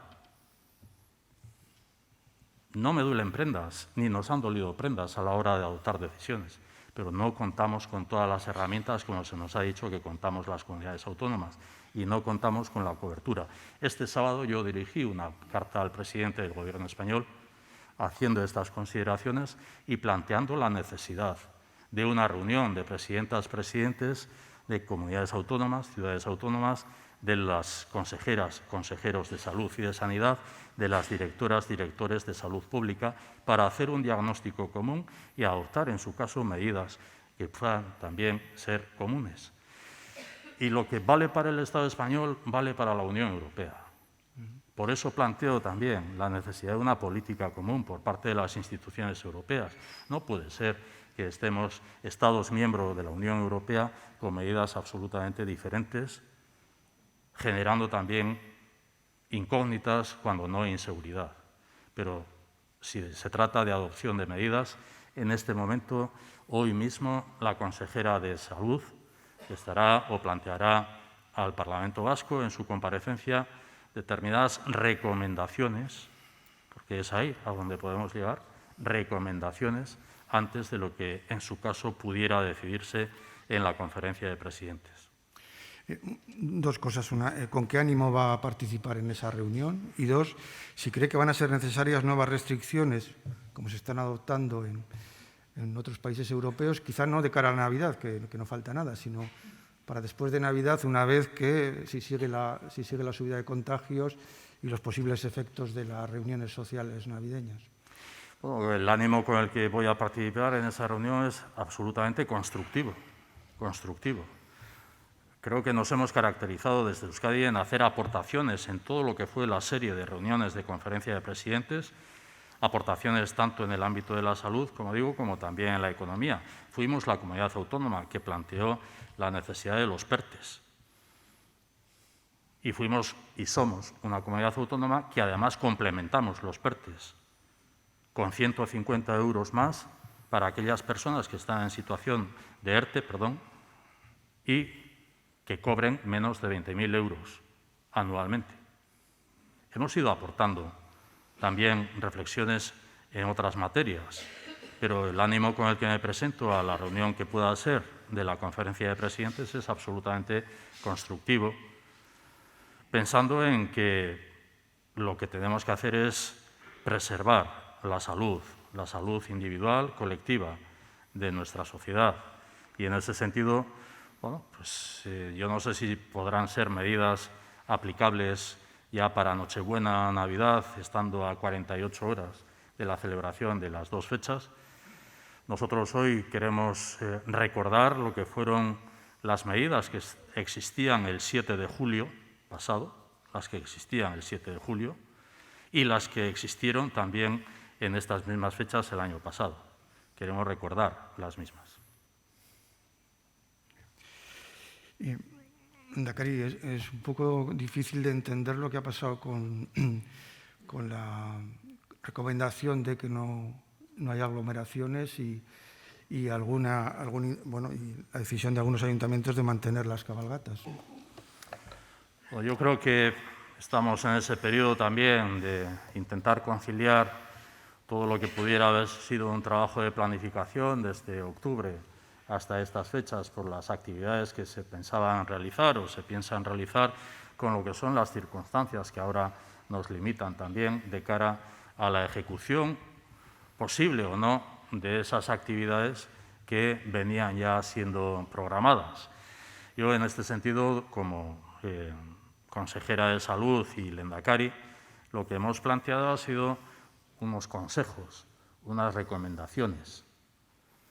Speaker 1: No me duelen prendas, ni nos han dolido prendas a la hora de adoptar decisiones, pero no contamos con todas las herramientas, como se nos ha dicho que contamos las comunidades autónomas, y no contamos con la cobertura. Este sábado yo dirigí una carta al presidente del Gobierno español haciendo estas consideraciones y planteando la necesidad de una reunión de presidentas, presidentes de comunidades autónomas, ciudades autónomas, de las consejeras, consejeros de salud y de sanidad, de las directoras, directores de salud pública, para hacer un diagnóstico común y adoptar, en su caso, medidas que puedan también ser comunes. Y lo que vale para el Estado español vale para la Unión Europea. Por eso planteo también la necesidad de una política común por parte de las instituciones europeas. No puede ser que estemos Estados miembros de la Unión Europea con medidas absolutamente diferentes, generando también incógnitas, cuando no inseguridad. Pero si se trata de adopción de medidas, en este momento, hoy mismo, la consejera de Salud estará o planteará al Parlamento Vasco en su comparecencia determinadas recomendaciones, porque es ahí a donde podemos llegar, recomendaciones antes de lo que en su caso pudiera decidirse en la conferencia de presidentes.
Speaker 2: Dos cosas. Una, ¿con qué ánimo va a participar en esa reunión? Y dos, si cree que van a ser necesarias nuevas restricciones, como se están adoptando en otros países europeos, quizá no de cara a la Navidad, que no falta nada, sino para después de Navidad, una vez que si sigue la subida de contagios y los posibles efectos de las reuniones sociales navideñas?
Speaker 1: Bueno, el ánimo con el que voy a participar en esa reunión es absolutamente constructivo. Creo que nos hemos caracterizado desde Euskadi en hacer aportaciones en todo lo que fue la serie de reuniones de conferencia de presidentes, aportaciones tanto en el ámbito de la salud, como digo, como también en la economía. Fuimos la comunidad autónoma que planteó la necesidad de los PERTEs. Y fuimos y somos una comunidad autónoma que además complementamos los PERTEs con 150 euros más para aquellas personas que están en situación de ERTE, y que cobren menos de 20.000 euros anualmente. Hemos ido aportando también reflexiones en otras materias, pero el ánimo con el que me presento a la reunión que pueda ser de la conferencia de presidentes es absolutamente constructivo, pensando en que lo que tenemos que hacer es preservar la salud individual, colectiva de nuestra sociedad. Y en ese sentido, bueno, pues yo no sé si podrán ser medidas aplicables ya para Nochebuena, Navidad, estando a 48 horas de la celebración de las dos fechas. Nosotros hoy queremos recordar lo que fueron las medidas que existían el 7 de julio pasado, las que existían el 7 de julio, y las que existieron también en estas mismas fechas el año pasado. Queremos recordar las mismas.
Speaker 2: Lehendakari, es un poco difícil de entender lo que ha pasado con la recomendación de que no haya aglomeraciones y la decisión de algunos ayuntamientos de mantener las cabalgatas.
Speaker 1: Bueno, yo creo que estamos en ese periodo también de intentar conciliar todo lo que pudiera haber sido un trabajo de planificación desde octubre hasta estas fechas por las actividades que se pensaban realizar o se piensan realizar con lo que son las circunstancias que ahora nos limitan también de cara a la ejecución posible o no de esas actividades que venían ya siendo programadas. Yo, en este sentido, como consejera de Salud y lehendakari, lo que hemos planteado ha sido unos consejos, unas recomendaciones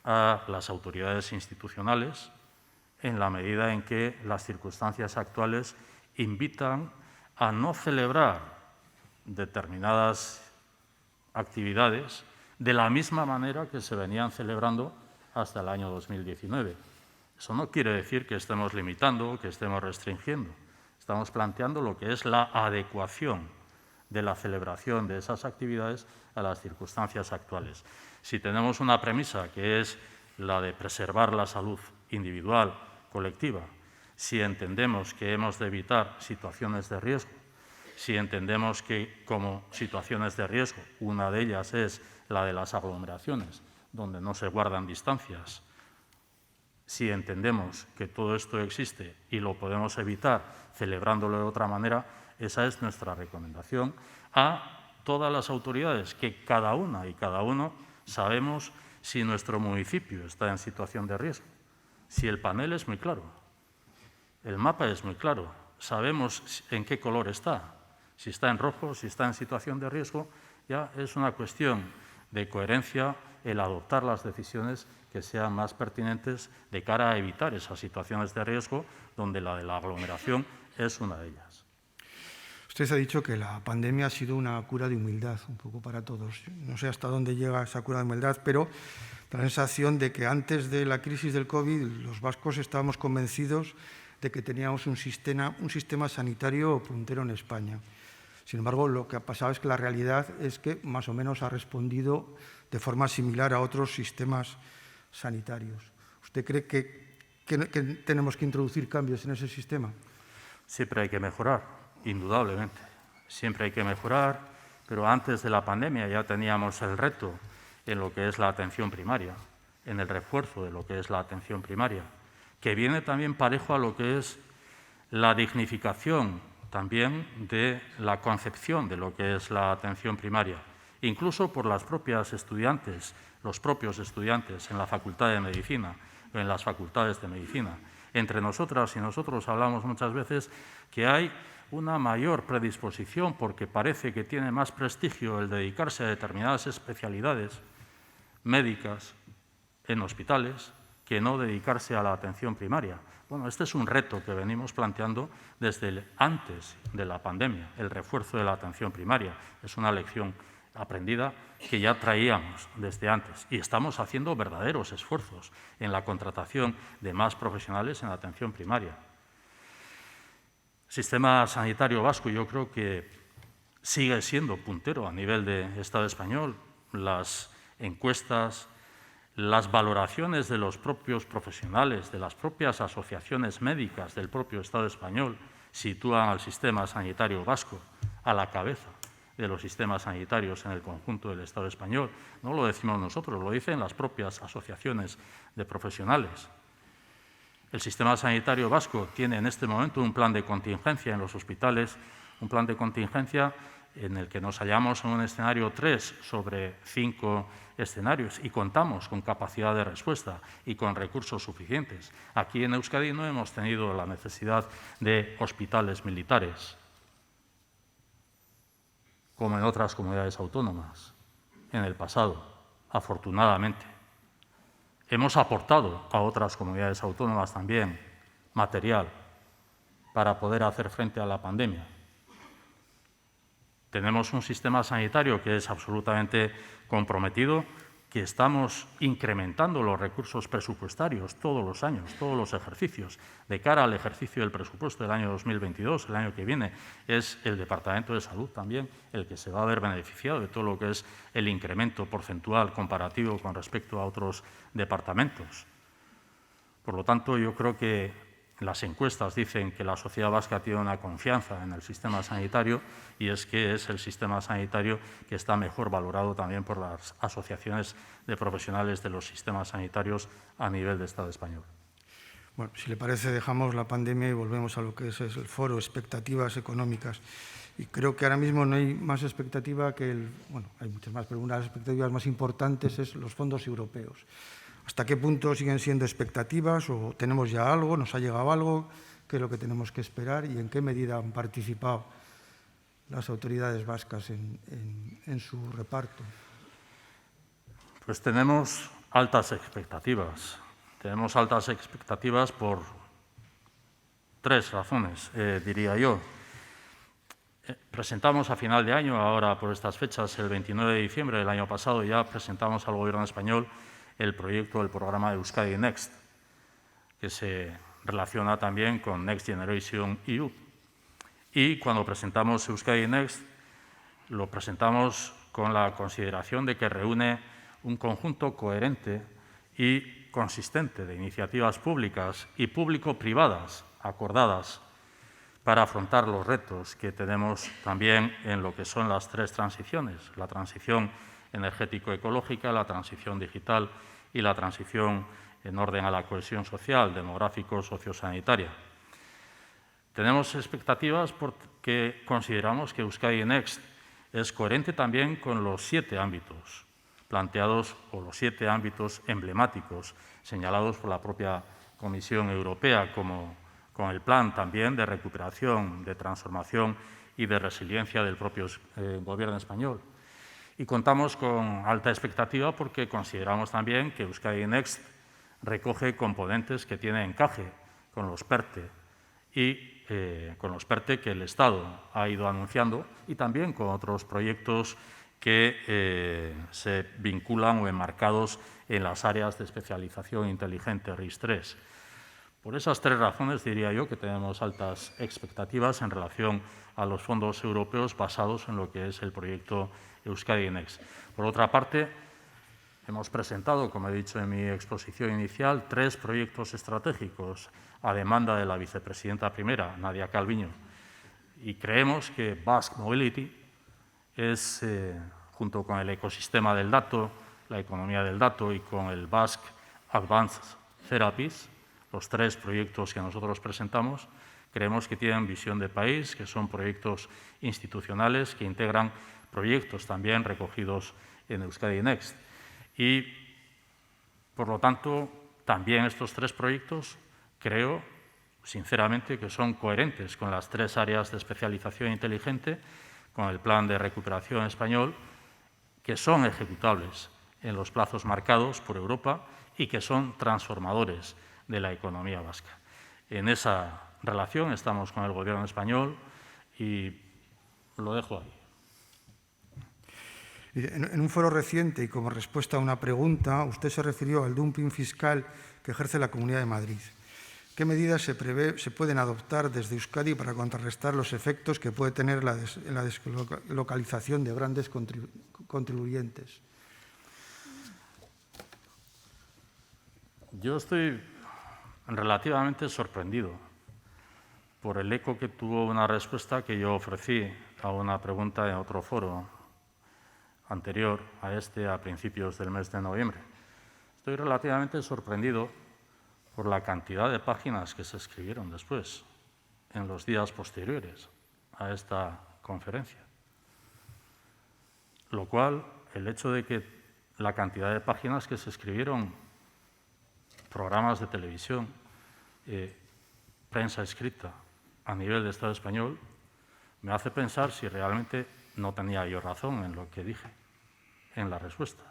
Speaker 1: a las autoridades institucionales en la medida en que las circunstancias actuales invitan a no celebrar determinadas actividades de la misma manera que se venían celebrando hasta el año 2019. Eso no quiere decir que estemos limitando o que estemos restringiendo. Estamos planteando lo que es la adecuación de la celebración de esas actividades a las circunstancias actuales. Si tenemos una premisa que es la de preservar la salud individual, colectiva, si entendemos que hemos de evitar situaciones de riesgo, si entendemos que como situaciones de riesgo, una de ellas es la de las aglomeraciones, donde no se guardan distancias, si entendemos que todo esto existe y lo podemos evitar celebrándolo de otra manera, esa es nuestra recomendación a todas las autoridades, que cada una y cada uno sabemos si nuestro municipio está en situación de riesgo. Si el panel es muy claro, el mapa es muy claro, sabemos en qué color está. Si está en rojo, si está en situación de riesgo, ya es una cuestión de coherencia el adoptar las decisiones que sean más pertinentes de cara a evitar esas situaciones de riesgo, donde la de la aglomeración es una de ellas.
Speaker 2: Usted ha dicho que la pandemia ha sido una cura de humildad, un poco para todos. No sé hasta dónde llega esa cura de humildad, pero da la sensación de que antes de la crisis del COVID los vascos estábamos convencidos de que teníamos un sistema sanitario puntero en España. Sin embargo, lo que ha pasado es que la realidad es que más o menos ha respondido de forma similar a otros sistemas sanitarios. ¿Usted cree que tenemos que introducir cambios en ese sistema?
Speaker 1: Siempre hay que mejorar, indudablemente. Siempre hay que mejorar, pero antes de la pandemia ya teníamos el reto en lo que es la atención primaria, en el refuerzo de lo que es la atención primaria, que viene también parejo a lo que es la dignificación también de la concepción de lo que es la atención primaria, incluso por las propias estudiantes, los propios estudiantes en la Facultad de Medicina o en las facultades de Medicina. Entre nosotras y nosotros hablamos muchas veces que hay una mayor predisposición porque parece que tiene más prestigio el dedicarse a determinadas especialidades médicas en hospitales que no dedicarse a la atención primaria. Bueno, este es un reto que venimos planteando desde antes de la pandemia, el refuerzo de la atención primaria. Es una lección aprendida que ya traíamos desde antes y estamos haciendo verdaderos esfuerzos en la contratación de más profesionales en la atención primaria. El sistema sanitario vasco yo creo que sigue siendo puntero a nivel de Estado español. Las encuestas, las valoraciones de los propios profesionales, de las propias asociaciones médicas del propio Estado español, sitúan al sistema sanitario vasco a la cabeza de los sistemas sanitarios en el conjunto del Estado español. No lo decimos nosotros, lo dicen las propias asociaciones de profesionales. El sistema sanitario vasco tiene en este momento un plan de contingencia en los hospitales, un plan de contingencia en el que nos hallamos en un escenario 3 sobre 5 escenarios y contamos con capacidad de respuesta y con recursos suficientes. Aquí en Euskadi no hemos tenido la necesidad de hospitales militares, como en otras comunidades autónomas en el pasado, afortunadamente. Hemos aportado a otras comunidades autónomas también material para poder hacer frente a la pandemia. Tenemos un sistema sanitario que es absolutamente comprometido, que estamos incrementando los recursos presupuestarios todos los años, todos los ejercicios. De cara al ejercicio del presupuesto del año 2022, el año que viene, es el Departamento de Salud también el que se va a ver beneficiado de todo lo que es el incremento porcentual comparativo con respecto a otros departamentos. Por lo tanto, yo creo que las encuestas dicen que la sociedad vasca tiene una confianza en el sistema sanitario y es que es el sistema sanitario que está mejor valorado también por las asociaciones de profesionales de los sistemas sanitarios a nivel de Estado español.
Speaker 2: Bueno, si le parece, dejamos la pandemia y volvemos a lo que es el foro, expectativas económicas. Y creo que ahora mismo no hay más expectativa que hay muchas más, pero una de las expectativas más importantes es los fondos europeos. ¿Hasta qué punto siguen siendo expectativas o tenemos ya algo, nos ha llegado algo? ¿Qué es lo que tenemos que esperar y en qué medida han participado las autoridades vascas en su reparto?
Speaker 1: Pues tenemos altas expectativas. Tenemos altas expectativas por 3 razones, diría yo. Presentamos a final de año, ahora por estas fechas, el 29 de diciembre del año pasado, ya presentamos al Gobierno español el proyecto del programa Euskadi Next, que se relaciona también con Next Generation EU. Y cuando presentamos Euskadi Next, lo presentamos con la consideración de que reúne un conjunto coherente y consistente de iniciativas públicas y público-privadas acordadas para afrontar los retos que tenemos también en lo que son las 3 transiciones, la transición energético-ecológica, la transición digital y la transición en orden a la cohesión social, demográfico, sociosanitaria. Tenemos expectativas porque consideramos que Euskadi Next es coherente también con los 7 ámbitos planteados o los 7 ámbitos emblemáticos señalados por la propia Comisión Europea como con el plan también de recuperación, de transformación y de resiliencia del propio Gobierno español. Y contamos con alta expectativa porque consideramos también que Euskadi Next recoge componentes que tienen encaje con los PERTE y con los PERTE que el Estado ha ido anunciando y también con otros proyectos que se vinculan o enmarcados en las áreas de especialización inteligente RIS3. Por esas 3 razones diría yo que tenemos altas expectativas en relación a los fondos europeos basados en lo que es el proyecto Euskadi Next. Por otra parte, hemos presentado, como he dicho en mi exposición inicial, 3 proyectos estratégicos a demanda de la vicepresidenta primera, Nadia Calviño, y creemos que Basque Mobility es, junto con el ecosistema del dato, la economía del dato y con el Basque Advanced Therapies, los 3 proyectos que nosotros presentamos, creemos que tienen visión de país, que son proyectos institucionales que integran proyectos también recogidos en Euskadi Next. Y, por lo tanto, también estos 3 proyectos creo, sinceramente, que son coherentes con las 3 áreas de especialización inteligente, con el Plan de Recuperación español, que son ejecutables en los plazos marcados por Europa y que son transformadores de la economía vasca. En esa relación estamos con el Gobierno español y lo dejo ahí.
Speaker 2: En un foro reciente y como respuesta a una pregunta, usted se refirió al dumping fiscal que ejerce la Comunidad de Madrid. ¿Qué medidas se pueden adoptar desde Euskadi para contrarrestar los efectos que puede tener la deslocalización de grandes contribuyentes?
Speaker 1: Yo estoy relativamente sorprendido por el eco que tuvo una respuesta que yo ofrecí a una pregunta en otro foro anterior a este, a principios del mes de noviembre. Estoy relativamente sorprendido por la cantidad de páginas que se escribieron después, en los días posteriores a esta conferencia. Lo cual, el hecho de que la cantidad de páginas que se escribieron, programas de televisión, prensa escrita a nivel de Estado español, me hace pensar si realmente no tenía yo razón en lo que dije en la respuesta.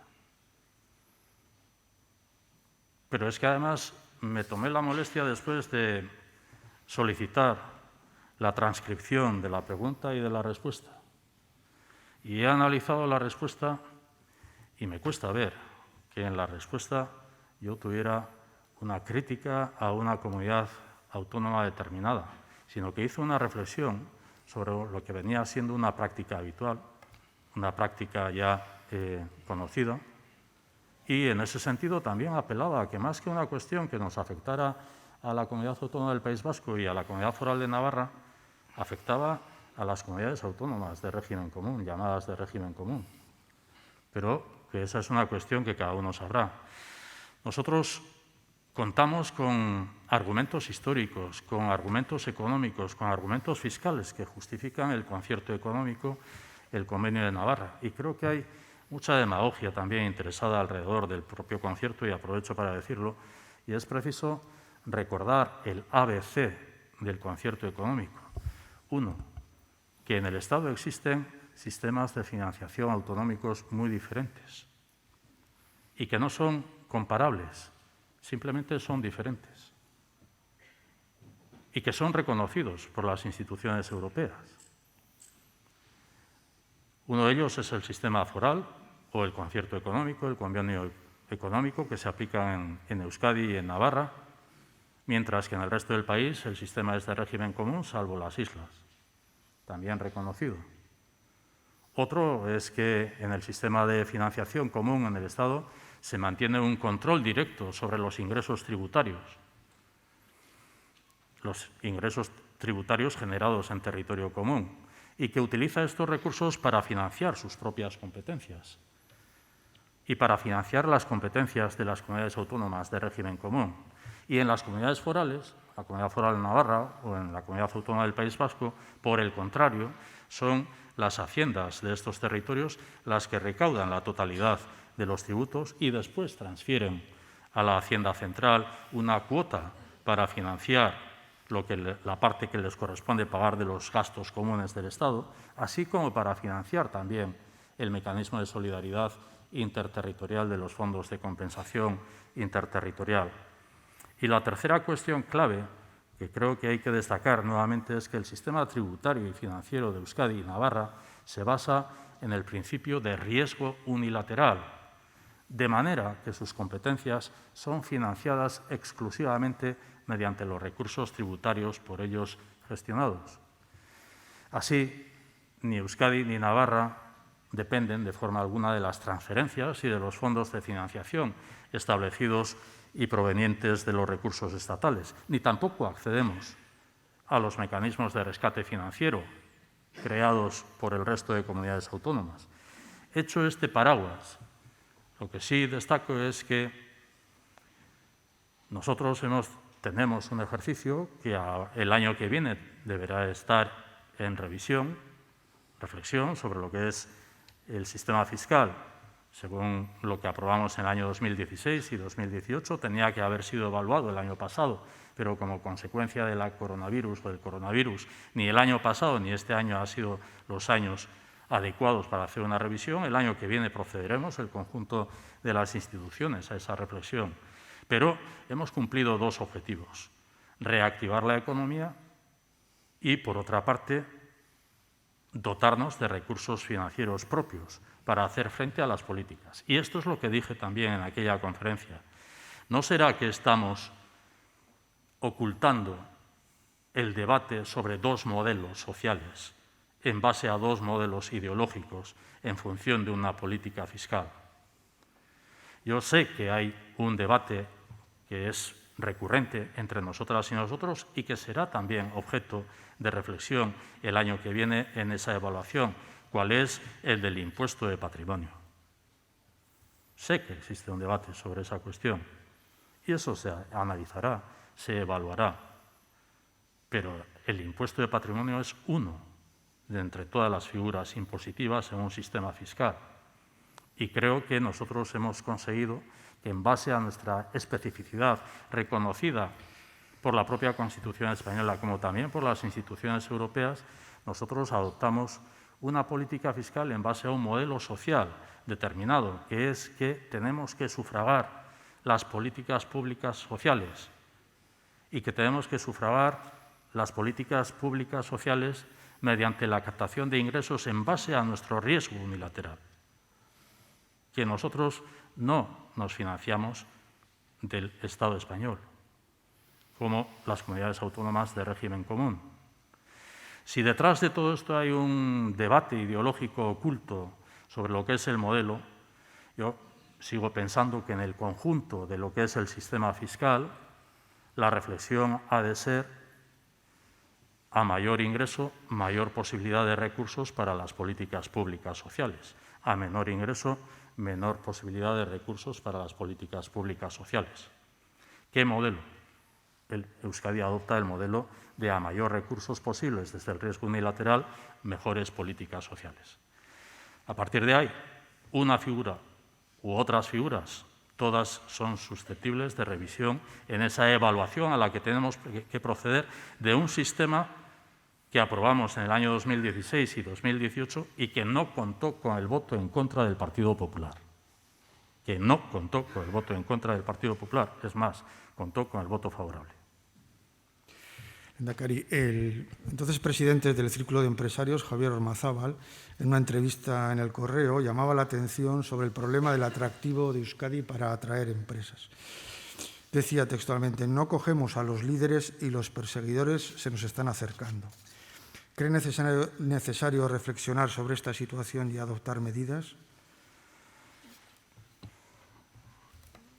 Speaker 1: Pero es que además me tomé la molestia después de solicitar la transcripción de la pregunta y de la respuesta. Y he analizado la respuesta y me cuesta ver que en la respuesta yo tuviera una crítica a una comunidad autónoma determinada, sino que hizo una reflexión sobre lo que venía siendo una práctica habitual, una práctica ya conocida, y en ese sentido también apelaba a que más que una cuestión que nos afectara a la Comunidad Autónoma del País Vasco y a la Comunidad Foral de Navarra, afectaba a las comunidades autónomas de régimen común, llamadas de régimen común. Pero que esa es una cuestión que cada uno sabrá. Nosotros contamos con argumentos históricos, con argumentos económicos, con argumentos fiscales que justifican el concierto económico, el Convenio de Navarra. Y creo que hay mucha demagogia también interesada alrededor del propio concierto, y aprovecho para decirlo, y es preciso recordar el ABC del concierto económico. 1, que en el Estado existen sistemas de financiación autonómicos muy diferentes y que no son comparables, simplemente son diferentes y que son reconocidos por las instituciones europeas. Uno de ellos es el sistema foral o el concierto económico, el convenio económico que se aplica en Euskadi y en Navarra, mientras que en el resto del país el sistema es de régimen común, salvo las islas, también reconocido. Otro es que en el sistema de financiación común en el Estado se mantiene un control directo sobre los ingresos tributarios generados en territorio común, y que utiliza estos recursos para financiar sus propias competencias y para financiar las competencias de las comunidades autónomas de régimen común. Y en las comunidades forales, la Comunidad Foral de Navarra o en la Comunidad Autónoma del País Vasco, por el contrario, son las haciendas de estos territorios las que recaudan la totalidad de los tributos y después transfieren a la Hacienda Central una cuota para financiar la parte que les corresponde pagar de los gastos comunes del Estado, así como para financiar también el mecanismo de solidaridad interterritorial de los fondos de compensación interterritorial. Y la tercera cuestión clave, que creo que hay que destacar nuevamente, es que el sistema tributario y financiero de Euskadi y Navarra se basa en el principio de riesgo unilateral, de manera que sus competencias son financiadas exclusivamente mediante los recursos tributarios por ellos gestionados. Así, ni Euskadi ni Navarra dependen de forma alguna de las transferencias y de los fondos de financiación establecidos y provenientes de los recursos estatales, ni tampoco accedemos a los mecanismos de rescate financiero creados por el resto de comunidades autónomas. Hecho este paraguas, lo que sí destaco es que nosotros tenemos un ejercicio que el año que viene deberá estar en reflexión sobre lo que es el sistema fiscal, según lo que aprobamos en el año 2016 y 2018, tenía que haber sido evaluado el año pasado, pero como consecuencia de la coronavirus o del coronavirus, ni el año pasado ni este año han sido los años adecuados para hacer una revisión. El año que viene procederemos, el conjunto de las instituciones, a esa reflexión. Pero hemos cumplido dos objetivos: reactivar la economía y, por otra parte, dotarnos de recursos financieros propios para hacer frente a las políticas. Y esto es lo que dije también en aquella conferencia. ¿No será que estamos ocultando el debate sobre dos modelos sociales en base a dos modelos ideológicos en función de una política fiscal? Yo sé que hay un debate que es recurrente entre nosotras y nosotros y que será también objeto de reflexión el año que viene en esa evaluación, cuál es el del impuesto de patrimonio. Sé que existe un debate sobre esa cuestión y eso se analizará, se evaluará, pero el impuesto de patrimonio es uno de entre todas las figuras impositivas en un sistema fiscal. Y creo que nosotros hemos conseguido que, en base a nuestra especificidad reconocida por la propia Constitución española, como también por las instituciones europeas, nosotros adoptamos una política fiscal en base a un modelo social determinado, que es que tenemos que sufragar las políticas públicas sociales y que tenemos que sufragar las políticas públicas sociales mediante la captación de ingresos en base a nuestro riesgo unilateral, que nosotros no nos financiamos del Estado español, como las comunidades autónomas de régimen común. Si detrás de todo esto hay un debate ideológico oculto sobre lo que es el modelo, yo sigo pensando que en el conjunto de lo que es el sistema fiscal, la reflexión ha de ser: a mayor ingreso, mayor posibilidad de recursos para las políticas públicas sociales; a menor ingreso, menor posibilidad de recursos para las políticas públicas sociales. ¿Qué modelo? Euskadi adopta el modelo de a mayor recursos posibles desde el riesgo unilateral, mejores políticas sociales. A partir de ahí, una figura u otras figuras, todas son susceptibles de revisión en esa evaluación a la que tenemos que proceder de un sistema que aprobamos en el año 2016 y 2018 y que no contó con el voto en contra del Partido Popular. Que no contó con el voto en contra del Partido Popular, es más, contó con el voto favorable.
Speaker 2: Lehendakari, el entonces presidente del Círculo de Empresarios, Javier Ormazábal, en una entrevista en El Correo, llamaba la atención sobre el problema del atractivo de Euskadi para atraer empresas. Decía textualmente: no cogemos a los líderes y los perseguidores se nos están acercando. ¿Cree necesario reflexionar sobre esta situación y adoptar medidas?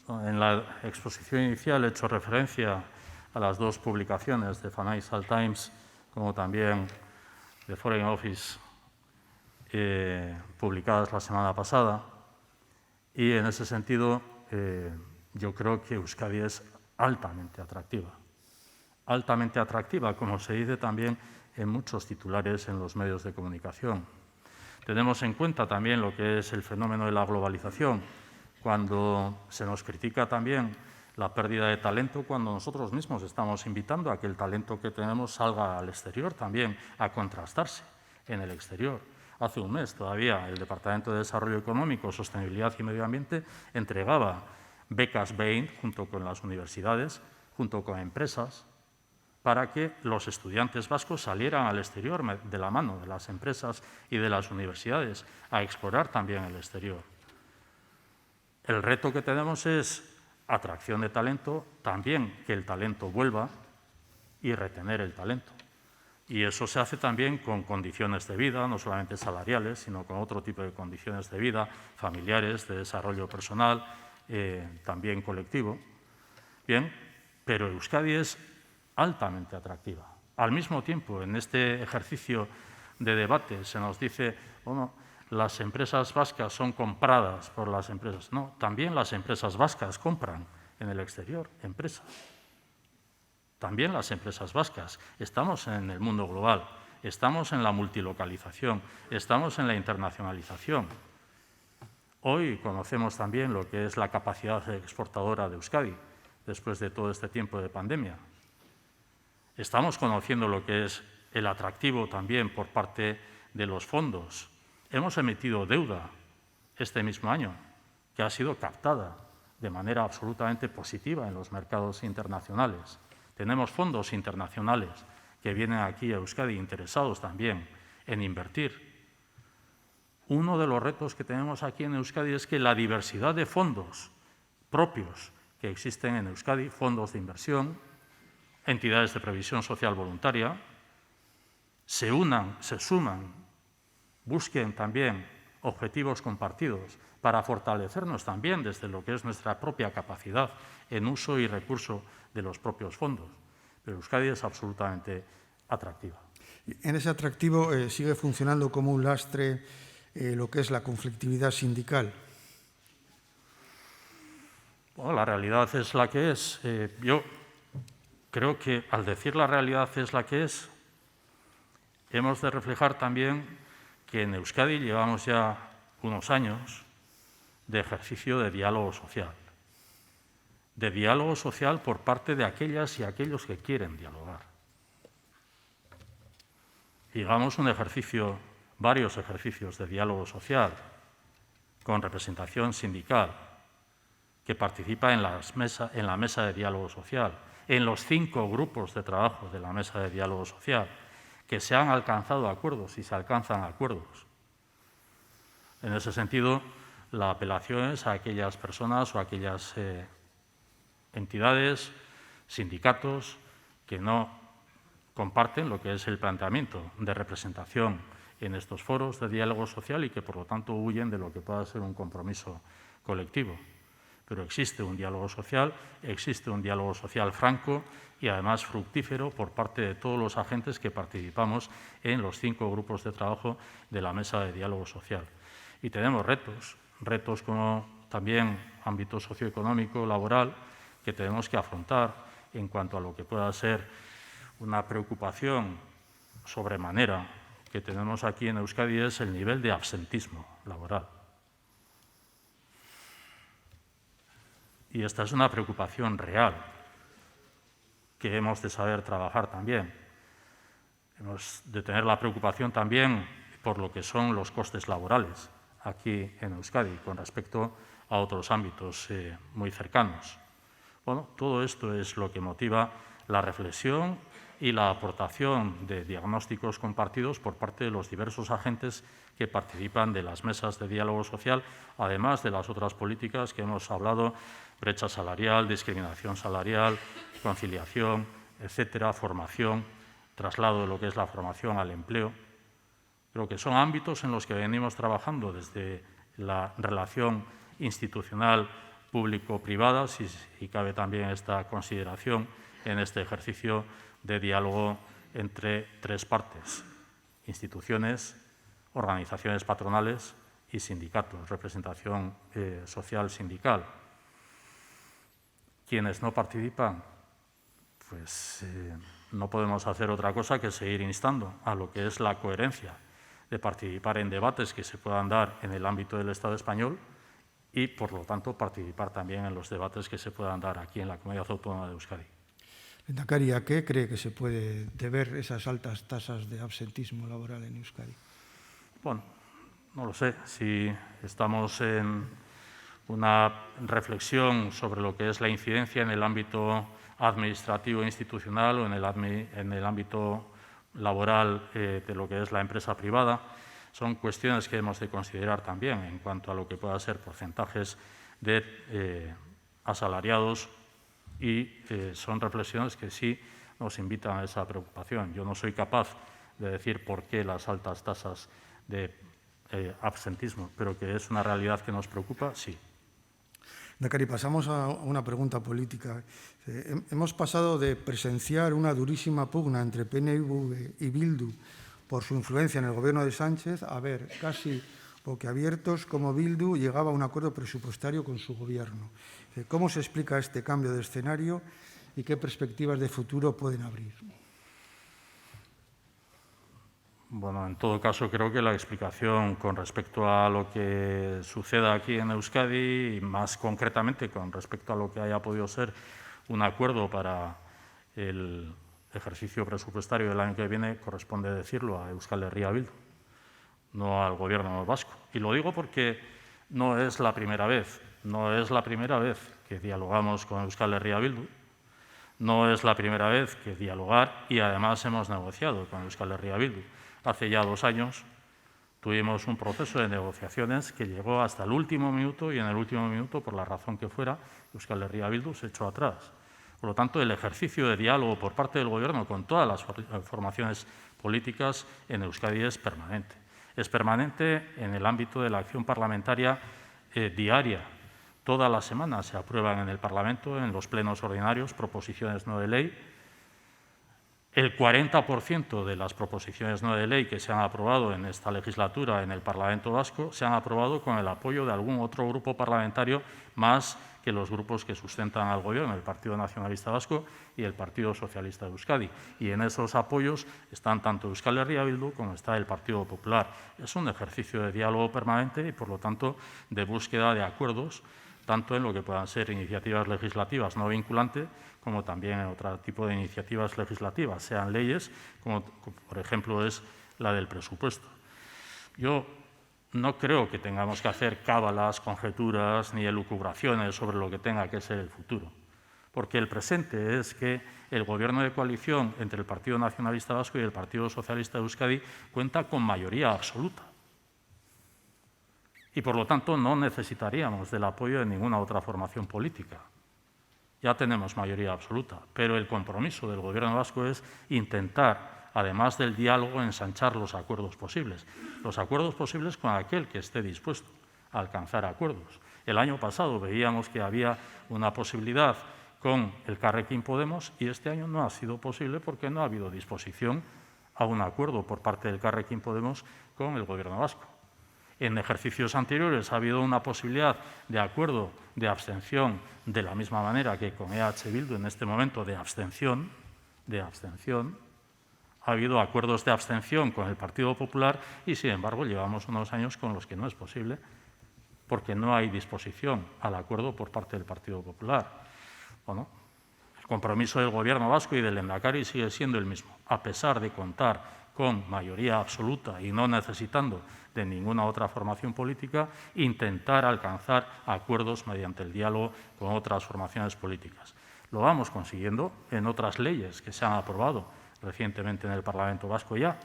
Speaker 1: En la exposición inicial he hecho referencia a las dos publicaciones de Financial Times, como también de Foreign Office, publicadas la semana pasada. Y en ese sentido, yo creo que Euskadi es altamente atractiva. Altamente atractiva, como se dice también en muchos titulares en los medios de comunicación. Tenemos en cuenta también lo que es el fenómeno de la globalización, cuando se nos critica también la pérdida de talento, cuando nosotros mismos estamos invitando a que el talento que tenemos salga al exterior también a contrastarse en el exterior. Hace un mes todavía el Departamento de Desarrollo Económico, Sostenibilidad y Medio Ambiente entregaba becas Bain junto con las universidades, junto con empresas, para que los estudiantes vascos salieran al exterior de la mano de las empresas y de las universidades a explorar también el exterior. El reto que tenemos es atracción de talento, también que el talento vuelva y retener el talento. Y eso se hace también con condiciones de vida, no solamente salariales, sino con otro tipo de condiciones de vida, familiares, de desarrollo personal, también colectivo. Bien, pero Euskadi es altamente atractiva. Al mismo tiempo, en este ejercicio de debate se nos dice, bueno, las empresas vascas son compradas por las empresas. No, también las empresas vascas compran en el exterior empresas. También las empresas vascas. Estamos en el mundo global, estamos en la multilocalización, estamos en la internacionalización. Hoy conocemos también lo que es la capacidad exportadora de Euskadi después de todo este tiempo de pandemia. Estamos conociendo lo que es el atractivo también por parte de los fondos. Hemos emitido deuda este mismo año, que ha sido captada de manera absolutamente positiva en los mercados internacionales. Tenemos fondos internacionales que vienen aquí a Euskadi interesados también en invertir. Uno de los retos que tenemos aquí en Euskadi es que la diversidad de fondos propios que existen en Euskadi, fondos de inversión, entidades de previsión social voluntaria, se unan, se suman, busquen también objetivos compartidos para fortalecernos también desde lo que es nuestra propia capacidad en uso y recurso de los propios fondos. Pero Euskadi es absolutamente atractiva.
Speaker 2: En ese atractivo sigue funcionando como un lastre lo que es la conflictividad sindical.
Speaker 1: Bueno, la realidad es la que es. Yo creo que al decir la realidad es la que es, hemos de reflejar también que en Euskadi llevamos ya unos años de ejercicio de diálogo social. De diálogo social por parte de aquellas y aquellos que quieren dialogar. Digamos varios ejercicios de diálogo social con representación sindical que participa en la mesa de diálogo social, en los 5 grupos de trabajo de la mesa de diálogo social, que se han alcanzado acuerdos y se alcanzan acuerdos. En ese sentido, la apelación es a aquellas personas o a aquellas entidades, sindicatos, que no comparten lo que es el planteamiento de representación en estos foros de diálogo social y que, por lo tanto, huyen de lo que pueda ser un compromiso colectivo. Pero existe un diálogo social franco y, además, fructífero por parte de todos los agentes que participamos en los 5 grupos de trabajo de la mesa de diálogo social. Y tenemos retos como también ámbito socioeconómico, laboral, que tenemos que afrontar en cuanto a lo que pueda ser una preocupación sobremanera que tenemos aquí en Euskadi es el nivel de absentismo laboral. Y esta es una preocupación real que hemos de saber trabajar también. Hemos de tener la preocupación también por lo que son los costes laborales aquí en Euskadi con respecto a otros ámbitos muy cercanos. Bueno, todo esto es lo que motiva la reflexión y la aportación de diagnósticos compartidos por parte de los diversos agentes que participan de las mesas de diálogo social, además de las otras políticas que hemos hablado, brecha salarial, discriminación salarial, conciliación, etcétera, formación, traslado de lo que es la formación al empleo. Creo que son ámbitos en los que venimos trabajando desde la relación institucional público-privada, si cabe también esta consideración en este ejercicio de diálogo entre 3 partes: instituciones, organizaciones patronales y sindicatos, representación social sindical. Quienes no participan, pues no podemos hacer otra cosa que seguir instando a lo que es la coherencia de participar en debates que se puedan dar en el ámbito del Estado español y, por lo tanto, participar también en los debates que se puedan dar aquí en la Comunidad Autónoma de Euskadi.
Speaker 2: Lehendakari, ¿a qué cree que se puede deber esas altas tasas de absentismo laboral en Euskadi?
Speaker 1: Bueno, no lo sé. Si estamos en una reflexión sobre lo que es la incidencia en el ámbito administrativo e institucional o en el ámbito laboral de lo que es la empresa privada, son cuestiones que hemos de considerar también en cuanto a lo que pueda ser porcentajes de asalariados y son reflexiones que sí nos invitan a esa preocupación. Yo no soy capaz de decir por qué las altas tasas de absentismo, pero que es una realidad que nos preocupa, sí.
Speaker 2: Lehendakari, pasamos a una pregunta política. Hemos pasado de presenciar una durísima pugna entre PNV y Bildu por su influencia en el gobierno de Sánchez a ver casi boquiabiertos cómo Bildu llegaba a un acuerdo presupuestario con su gobierno. ¿Cómo se explica este cambio de escenario y qué perspectivas de futuro pueden abrir?
Speaker 1: Bueno, en todo caso, creo que la explicación con respecto a lo que suceda aquí en Euskadi y más concretamente con respecto a lo que haya podido ser un acuerdo para el ejercicio presupuestario del año que viene corresponde decirlo a Euskal Herria Bildu, no al Gobierno vasco. Y lo digo porque no es la primera vez que dialogamos con Euskal Herria Bildu. No es la primera vez que dialogar y además hemos negociado con Euskal Herria Bildu. Hace ya 2 años tuvimos un proceso de negociaciones que llegó hasta el último minuto y en el último minuto, por la razón que fuera, Euskal Herria Bildu se echó atrás. Por lo tanto, el ejercicio de diálogo por parte del Gobierno con todas las formaciones políticas en Euskadi es permanente. Es permanente en el ámbito de la acción parlamentaria diaria. Todas las semanas se aprueban en el Parlamento, en los plenos ordinarios, proposiciones no de ley. El 40% de las proposiciones no de ley que se han aprobado en esta legislatura en el Parlamento vasco se han aprobado con el apoyo de algún otro grupo parlamentario más que los grupos que sustentan al Gobierno, el Partido Nacionalista Vasco y el Partido Socialista de Euskadi. Y en esos apoyos están tanto Euskal Herria Bildu como está el Partido Popular. Es un ejercicio de diálogo permanente y, por lo tanto, de búsqueda de acuerdos, tanto en lo que puedan ser iniciativas legislativas no vinculantes, como también en otro tipo de iniciativas legislativas, sean leyes, como por ejemplo es la del presupuesto. Yo no creo que tengamos que hacer cábalas, conjeturas ni elucubraciones sobre lo que tenga que ser el futuro, porque el presente es que el Gobierno de coalición entre el Partido Nacionalista Vasco y el Partido Socialista de Euskadi cuenta con mayoría absoluta. Y, por lo tanto, no necesitaríamos del apoyo de ninguna otra formación política. Ya tenemos mayoría absoluta, pero el compromiso del Gobierno vasco es intentar, además del diálogo, ensanchar los acuerdos posibles con aquel que esté dispuesto a alcanzar acuerdos. El año pasado veíamos que había una posibilidad con Elkarrekin Podemos y este año no ha sido posible porque no ha habido disposición a un acuerdo por parte del Elkarrekin Podemos con el Gobierno vasco. En ejercicios anteriores ha habido una posibilidad de acuerdo de abstención, de la misma manera que con EH Bildu en este momento de abstención. Ha habido acuerdos de abstención con el Partido Popular y, sin embargo, llevamos unos años con los que no es posible porque no hay disposición al acuerdo por parte del Partido Popular. Bueno, el compromiso del Gobierno vasco y del Lehendakari sigue siendo el mismo, a pesar de contar con mayoría absoluta y no necesitando de ninguna otra formación política, intentar alcanzar acuerdos mediante el diálogo con otras formaciones políticas. Lo vamos consiguiendo en otras leyes que se han aprobado recientemente en el Parlamento vasco ya.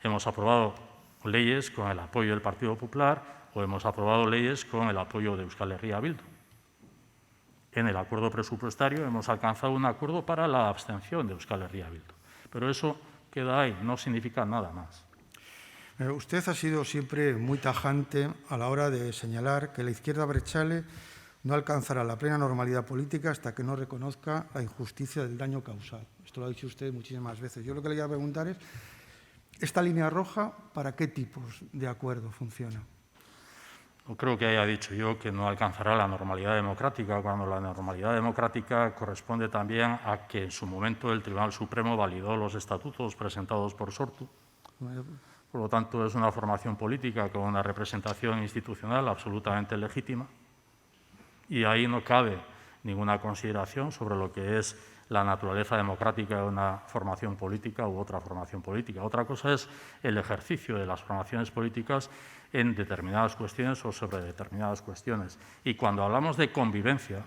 Speaker 1: Hemos aprobado leyes con el apoyo del Partido Popular o hemos aprobado leyes con el apoyo de Euskal Herria Bildu. En el acuerdo presupuestario hemos alcanzado un acuerdo para la abstención de Euskal Herria Bildu. Pero eso queda ahí, no significa nada más.
Speaker 2: Usted ha sido siempre muy tajante a la hora de señalar que la izquierda abertzale no alcanzará la plena normalidad política hasta que no reconozca la injusticia del daño causado. Esto lo ha dicho usted muchísimas veces. Yo lo que le voy a preguntar es, ¿esta línea roja para qué tipos de acuerdo funciona?
Speaker 1: No creo que haya dicho yo que no alcanzará la normalidad democrática, cuando la normalidad democrática corresponde también a que en su momento el Tribunal Supremo validó los estatutos presentados por Sortu. Por lo tanto, es una formación política con una representación institucional absolutamente legítima y ahí no cabe ninguna consideración sobre lo que es la naturaleza democrática de una formación política u otra formación política. Otra cosa es el ejercicio de las formaciones políticas en determinadas cuestiones o sobre determinadas cuestiones. Y cuando hablamos de convivencia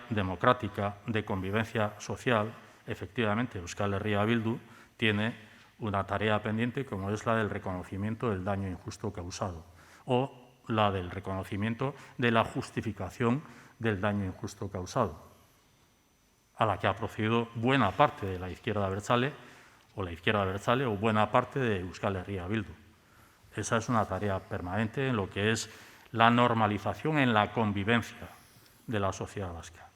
Speaker 1: democrática, de convivencia social, efectivamente Euskal Herria Bildu tiene una tarea pendiente como es la del reconocimiento del daño injusto causado o la del reconocimiento de la justificación del daño injusto causado, a la que ha procedido buena parte de la izquierda abertzale o buena parte de Euskal Herria Bildu. Esa es una tarea permanente en lo que es la normalización en la convivencia de la sociedad vasca.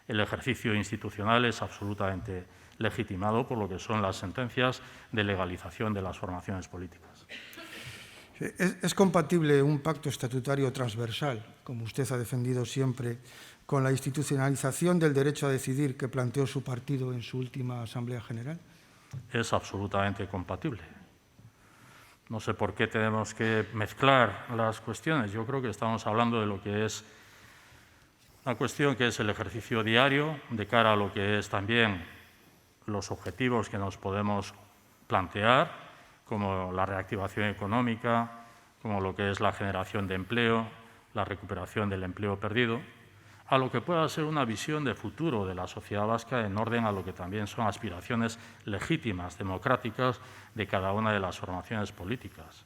Speaker 1: El ejercicio institucional es absolutamente legitimado por lo que son las sentencias de legalización de las formaciones políticas.
Speaker 2: ¿Es compatible un pacto estatutario transversal, como usted ha defendido siempre, con la institucionalización del derecho a decidir que planteó su partido en su última Asamblea General?
Speaker 1: es absolutamente compatible. No sé por qué tenemos que mezclar las cuestiones. Yo creo que estamos hablando de lo que es una cuestión que es el ejercicio diario de cara a lo que es también los objetivos que nos podemos plantear, como la reactivación económica, como lo que es la generación de empleo, la recuperación del empleo perdido, a lo que pueda ser una visión de futuro de la sociedad vasca en orden a lo que también son aspiraciones legítimas, democráticas, de cada una de las formaciones políticas.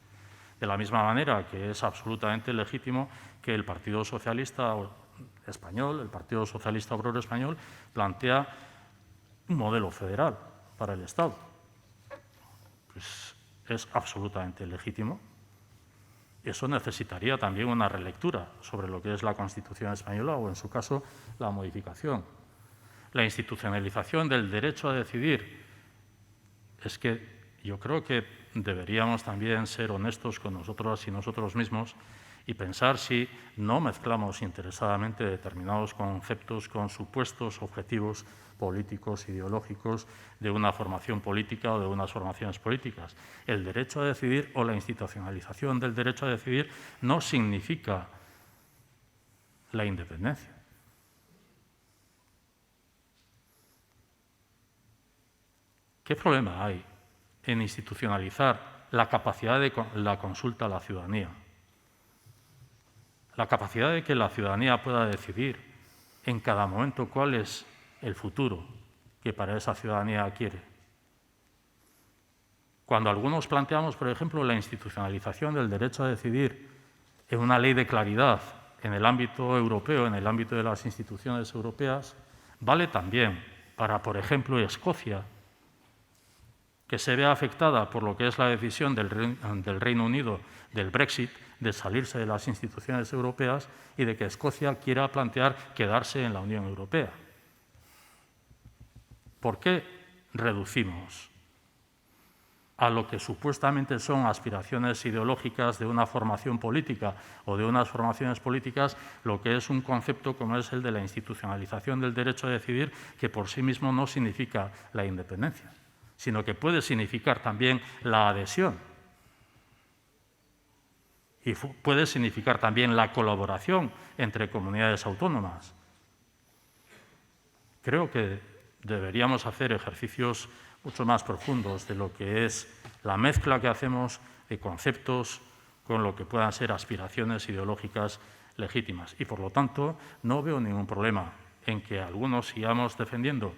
Speaker 1: De la misma manera que es absolutamente legítimo que el Partido Socialista Español, el Partido Socialista Obrero Español, plantea un modelo federal para el Estado. Pues es absolutamente legítimo. Eso necesitaría también una relectura sobre lo que es la Constitución española o, en su caso, la modificación. La institucionalización del derecho a decidir. Es que yo creo que deberíamos también ser honestos con nosotros y nosotros mismos y pensar si no mezclamos interesadamente determinados conceptos con supuestos objetivos políticos, ideológicos de una formación política o de unas formaciones políticas. El derecho a decidir o la institucionalización del derecho a decidir no significa la independencia. ¿Qué problema hay en institucionalizar la capacidad de la consulta a la ciudadanía? La capacidad de que la ciudadanía pueda decidir en cada momento cuál es el futuro que para esa ciudadanía quiere. Cuando algunos planteamos, por ejemplo, la institucionalización del derecho a decidir en una ley de claridad en el ámbito europeo, en el ámbito de las instituciones europeas, vale también para, por ejemplo, Escocia, que se vea afectada por lo que es la decisión del Reino Unido del Brexit, de salirse de las instituciones europeas y de que Escocia quiera plantear quedarse en la Unión Europea. ¿Por qué reducimos a lo que supuestamente son aspiraciones ideológicas de una formación política o de unas formaciones políticas lo que es un concepto como es el de la institucionalización del derecho a decidir, que por sí mismo no significa la independencia, sino que puede significar también la adhesión y puede significar también la colaboración entre comunidades autónomas? Creo que deberíamos hacer ejercicios mucho más profundos de lo que es la mezcla que hacemos de conceptos con lo que puedan ser aspiraciones ideológicas legítimas. Y, por lo tanto, no veo ningún problema en que algunos sigamos defendiendo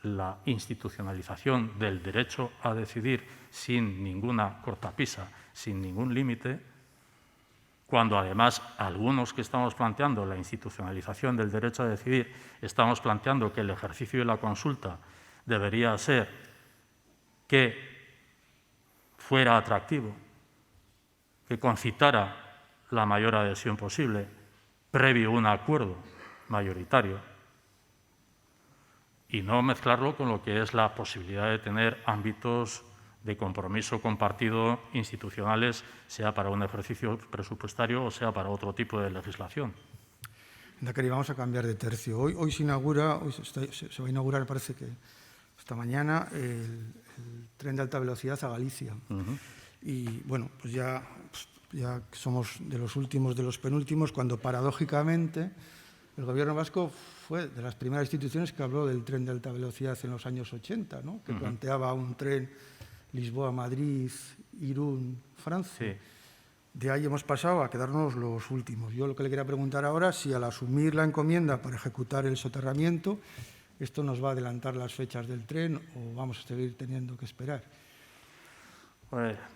Speaker 1: la institucionalización del derecho a decidir sin ninguna cortapisa, sin ningún límite, cuando además algunos que estamos planteando la institucionalización del derecho a decidir estamos planteando que el ejercicio de la consulta debería ser que fuera atractivo, que concitara la mayor adhesión posible, previo a un acuerdo mayoritario, y no mezclarlo con lo que es la posibilidad de tener ámbitos de compromiso compartido institucionales, sea para un ejercicio presupuestario o sea para otro tipo de legislación.
Speaker 2: Lehendakari, vamos a cambiar de tercio. Hoy se va a inaugurar, me parece que esta mañana, el tren de alta velocidad a Galicia. Y bueno, pues ya somos de los últimos, de los penúltimos, cuando paradójicamente el Gobierno vasco fue de las primeras instituciones que habló del tren de alta velocidad en los años 80, ¿no? Que planteaba un tren Lisboa-Madrid, Irún-Francia. Sí. De ahí hemos pasado a quedarnos los últimos. Yo lo que le quería preguntar ahora, si al asumir la encomienda para ejecutar el soterramiento, esto nos va a adelantar las fechas del tren o vamos a seguir teniendo que esperar.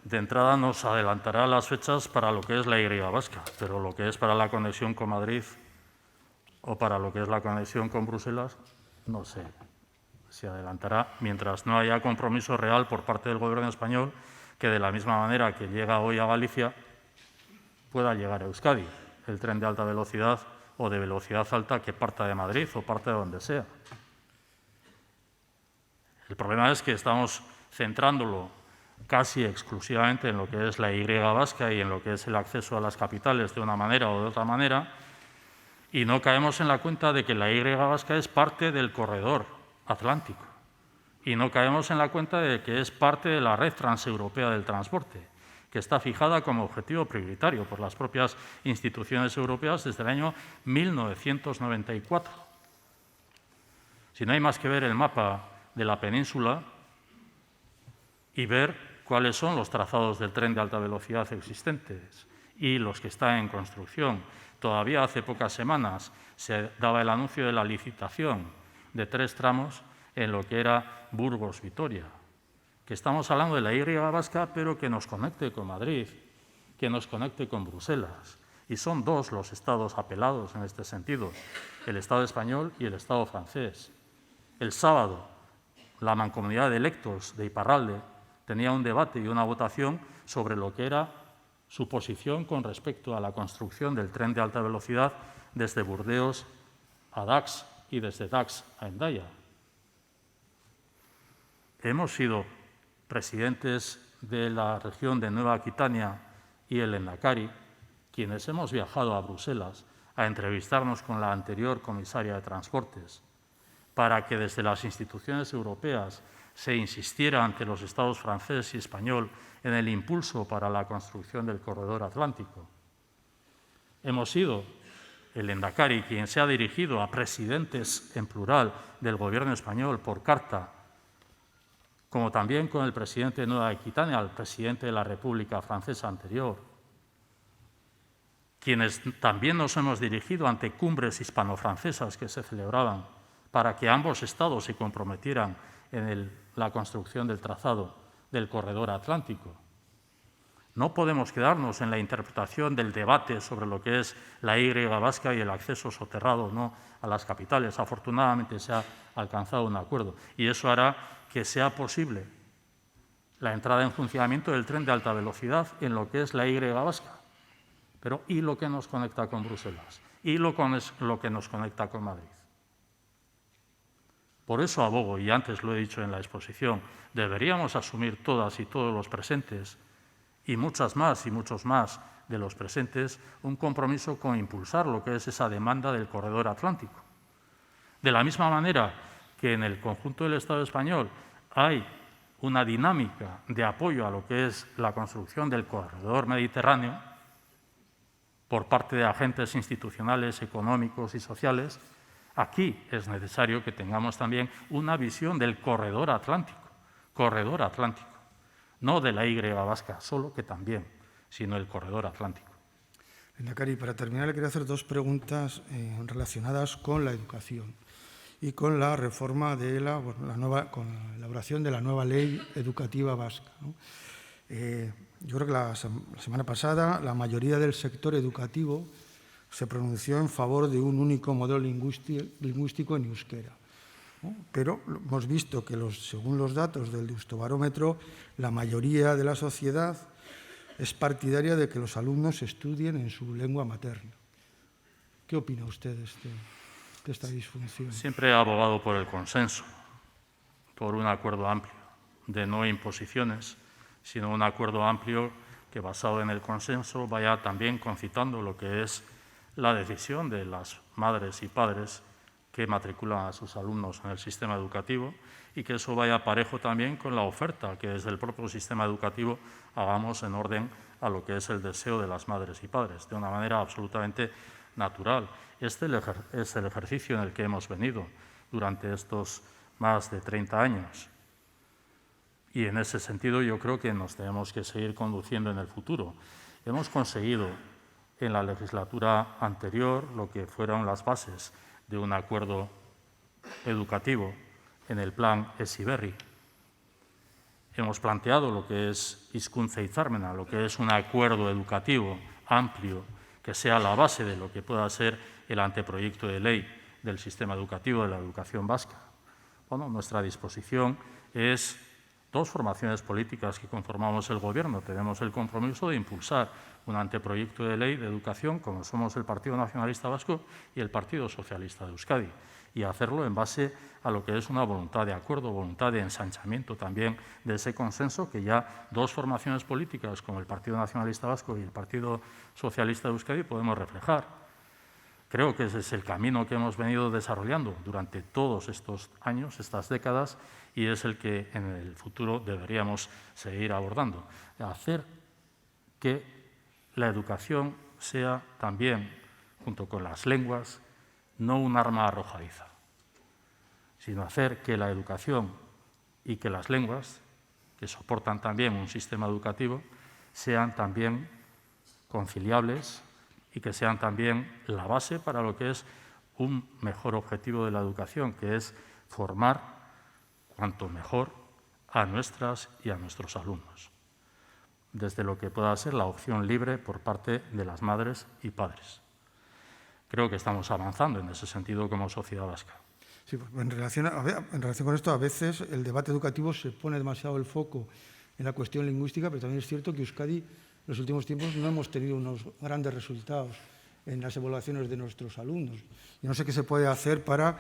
Speaker 1: De entrada nos adelantará las fechas para lo que es la Y vasca, pero lo que es para la conexión con Madrid o para lo que es la conexión con Bruselas, no sé. Se adelantará mientras no haya compromiso real por parte del Gobierno español que, de la misma manera que llega hoy a Galicia, pueda llegar a Euskadi el tren de alta velocidad o de velocidad alta que parta de Madrid o parte de donde sea. El problema es que estamos centrándolo casi exclusivamente en lo que es la Y vasca y en lo que es el acceso a las capitales de una manera o de otra manera, y no caemos en la cuenta de que la Y vasca es parte del corredor atlántico Y no caemos en la cuenta de que es parte de la red transeuropea del transporte, que está fijada como objetivo prioritario por las propias instituciones europeas desde el año 1994. Si no hay más que ver el mapa de la península y ver cuáles son los trazados del tren de alta velocidad existentes y los que están en construcción. Todavía hace pocas semanas se daba el anuncio de la licitación de 3 tramos en lo que era Burgos-Vitoria, que estamos hablando de la Y vasca, pero que nos conecte con Madrid, que nos conecte con Bruselas. Y son 2 los estados apelados en este sentido, el Estado español y el Estado francés. El sábado, la Mancomunidad de Electos de Iparralde tenía un debate y una votación sobre lo que era su posición con respecto a la construcción del tren de alta velocidad desde Burdeos a Dax y desde Dax a Hendaya. Hemos sido presidentes de la región de Nueva Aquitania y el Endacari quienes hemos viajado a Bruselas a entrevistarnos con la anterior comisaria de Transportes para que desde las instituciones europeas se insistiera ante los Estados francés y español en el impulso para la construcción del corredor atlántico. Hemos sido el Endacari quien se ha dirigido a presidentes en plural del Gobierno español por carta, como también con el presidente de Nueva Aquitania, al presidente de la República Francesa anterior, quienes también nos hemos dirigido ante cumbres hispano-francesas que se celebraban para que ambos estados se comprometieran en la construcción del trazado del corredor atlántico. No podemos quedarnos en la interpretación del debate sobre lo que es la Y vasca y el acceso soterrado o no a las capitales. Afortunadamente se ha alcanzado un acuerdo y eso hará que sea posible la entrada en funcionamiento del tren de alta velocidad en lo que es la Y vasca. Pero ¿y lo que nos conecta con Bruselas? ¿Y lo que nos conecta con Madrid? Por eso abogo, y antes lo he dicho en la exposición, deberíamos asumir todas y todos los presentes, y muchas más y muchos más de los presentes, un compromiso con impulsar lo que es esa demanda del corredor atlántico. De la misma manera que en el conjunto del Estado español hay una dinámica de apoyo a lo que es la construcción del corredor mediterráneo por parte de agentes institucionales, económicos y sociales, aquí es necesario que tengamos también una visión del corredor atlántico, no de la Y vasca solo, que también, sino el corredor atlántico.
Speaker 2: Lehendakari, para terminar le quería hacer 2 preguntas relacionadas con la educación y con la reforma de con la elaboración de la nueva ley educativa vasca, ¿no? Yo creo que la semana pasada la mayoría del sector educativo se pronunció en favor de un único modelo lingüístico en euskera, ¿no? Pero hemos visto que según los datos del Deustobarómetro, la mayoría de la sociedad es partidaria de que los alumnos estudien en su lengua materna. ¿Qué opina usted de esta disfunción?
Speaker 1: Siempre he abogado por el consenso, por un acuerdo amplio, de no imposiciones, sino un acuerdo amplio que, basado en el consenso, vaya también concitando lo que es la decisión de las madres y padres que matriculan a sus alumnos en el sistema educativo y que eso vaya parejo también con la oferta que desde el propio sistema educativo hagamos en orden a lo que es el deseo de las madres y padres, de una manera absolutamente natural. Este es el ejercicio en el que hemos venido durante estos más de 30 años. Y en ese sentido yo creo que nos tenemos que seguir conduciendo en el futuro. Hemos conseguido en la legislatura anterior lo que fueron las bases de un acuerdo educativo en el plan Heziberri. Hemos planteado lo que es Hizkuntza Hitzarmena, lo que es un acuerdo educativo amplio que sea la base de lo que pueda ser el anteproyecto de ley del sistema educativo de la educación vasca. Bueno, nuestra disposición es 2 formaciones políticas que conformamos el Gobierno. Tenemos el compromiso de impulsar un anteproyecto de ley de educación, como somos el Partido Nacionalista Vasco y el Partido Socialista de Euskadi, y hacerlo en base a lo que es una voluntad de acuerdo, voluntad de ensanchamiento también de ese consenso que ya 2 formaciones políticas, como el Partido Nacionalista Vasco y el Partido Socialista de Euskadi, podemos reflejar. Creo que ese es el camino que hemos venido desarrollando durante todos estos años, estas décadas, y es el que en el futuro deberíamos seguir abordando. Hacer que la educación sea también, junto con las lenguas, no un arma arrojadiza, sino hacer que la educación y que las lenguas, que soportan también un sistema educativo, sean también conciliables y que sean también la base para lo que es un mejor objetivo de la educación, que es formar cuanto mejor a nuestras y a nuestros alumnos, desde lo que pueda ser la opción libre por parte de las madres y padres. Creo que estamos avanzando en ese sentido como sociedad vasca.
Speaker 2: Sí, en relación con esto, a veces el debate educativo se pone demasiado el foco en la cuestión lingüística, pero también es cierto que Euskadi en los últimos tiempos no hemos tenido unos grandes resultados en las evaluaciones de nuestros alumnos. Y no sé qué se puede hacer para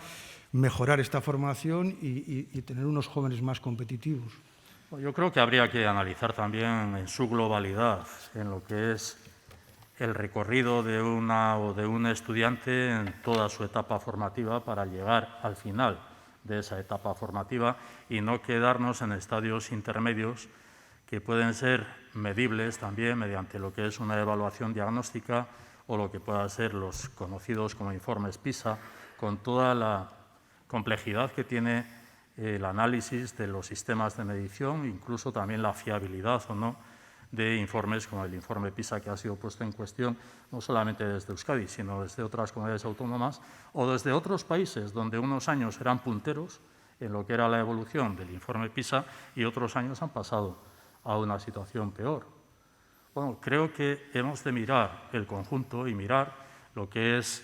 Speaker 2: mejorar esta formación y tener unos jóvenes más competitivos.
Speaker 1: Yo creo que habría que analizar también en su globalidad, en lo que es el recorrido de una o de un estudiante en toda su etapa formativa para llegar al final de esa etapa formativa y no quedarnos en estadios intermedios que pueden ser medibles también mediante lo que es una evaluación diagnóstica o lo que puedan ser los conocidos como informes PISA, con toda la complejidad que tiene el análisis de los sistemas de medición, incluso también la fiabilidad o no de informes como el informe PISA que ha sido puesto en cuestión, no solamente desde Euskadi, sino desde otras comunidades autónomas o desde otros países donde unos años eran punteros en lo que era la evolución del informe PISA y otros años han pasado a una situación peor. Bueno, creo que hemos de mirar el conjunto y mirar lo que es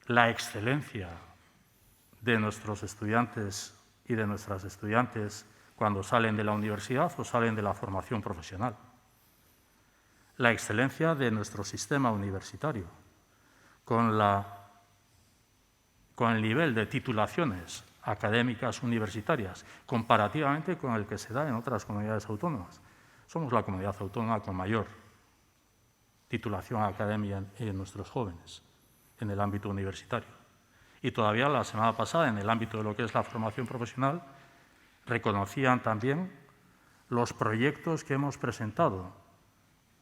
Speaker 1: la excelencia de nuestros estudiantes y de nuestras estudiantes cuando salen de la universidad o salen de la formación profesional. La excelencia de nuestro sistema universitario, con el nivel de titulaciones académicas universitarias, comparativamente con el que se da en otras comunidades autónomas. Somos la comunidad autónoma con mayor titulación académica en nuestros jóvenes, en el ámbito universitario. Y todavía la semana pasada, en el ámbito de lo que es la formación profesional, reconocían también los proyectos que hemos presentado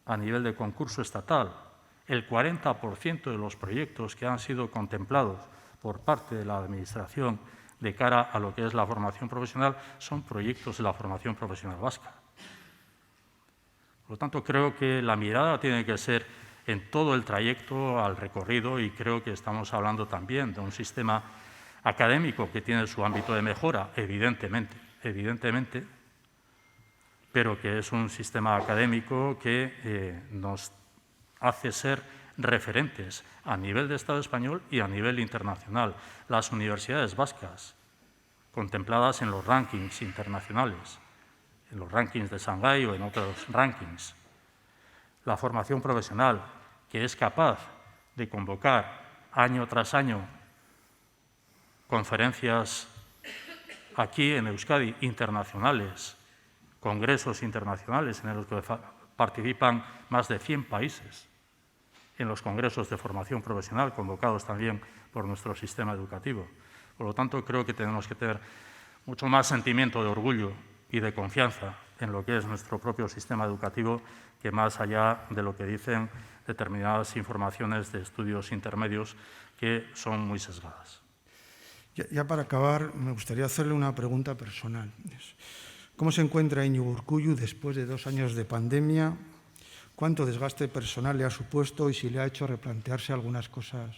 Speaker 1: a nivel de concurso estatal. El 40% de los proyectos que han sido contemplados por parte de la Administración de cara a lo que es la formación profesional son proyectos de la formación profesional vasca. Por lo tanto, creo que la mirada tiene que ser en todo el trayecto al recorrido y creo que estamos hablando también de un sistema académico que tiene su ámbito de mejora, evidentemente, pero que es un sistema académico que nos hace ser referentes a nivel de Estado español y a nivel internacional. Las universidades vascas, contempladas en los rankings internacionales, en los rankings de Shanghái o en otros rankings. La formación profesional, que es capaz de convocar año tras año conferencias aquí en Euskadi internacionales, congresos internacionales en los que participan más de 100 países, en los congresos de formación profesional convocados también por nuestro sistema educativo. Por lo tanto, creo que tenemos que tener mucho más sentimiento de orgullo y de confianza en lo que es nuestro propio sistema educativo que más allá de lo que dicen determinadas informaciones de estudios intermedios que son muy sesgadas.
Speaker 2: Ya para acabar, me gustaría hacerle una pregunta personal. ¿Cómo se encuentra Íñigo Urkullu después de 2 años de pandemia? ¿Cuánto desgaste personal le ha supuesto y si le ha hecho replantearse algunas cosas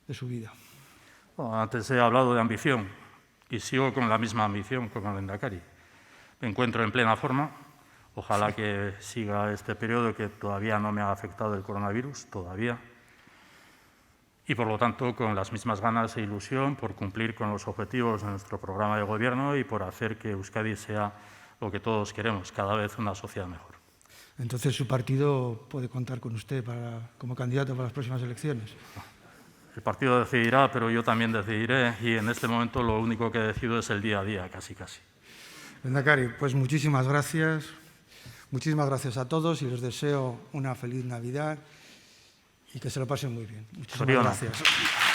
Speaker 2: de su vida?
Speaker 1: Bueno, antes he hablado de ambición y sigo con la misma ambición como lehendakari. Me encuentro en plena forma. Ojalá que siga este periodo que todavía no me ha afectado el coronavirus, todavía. Y, por lo tanto, con las mismas ganas e ilusión por cumplir con los objetivos de nuestro programa de gobierno y por hacer que Euskadi sea lo que todos queremos, cada vez una sociedad mejor.
Speaker 2: Entonces, ¿su partido puede contar con usted como candidato para las próximas elecciones?
Speaker 1: El partido decidirá, pero yo también decidiré y en este momento lo único que decido es el día a día, casi.
Speaker 2: Lehendakari, pues muchísimas gracias. Muchísimas gracias a todos y les deseo una feliz Navidad y que se lo pasen muy bien. Muchísimas
Speaker 1: Zorionak.
Speaker 2: gracias.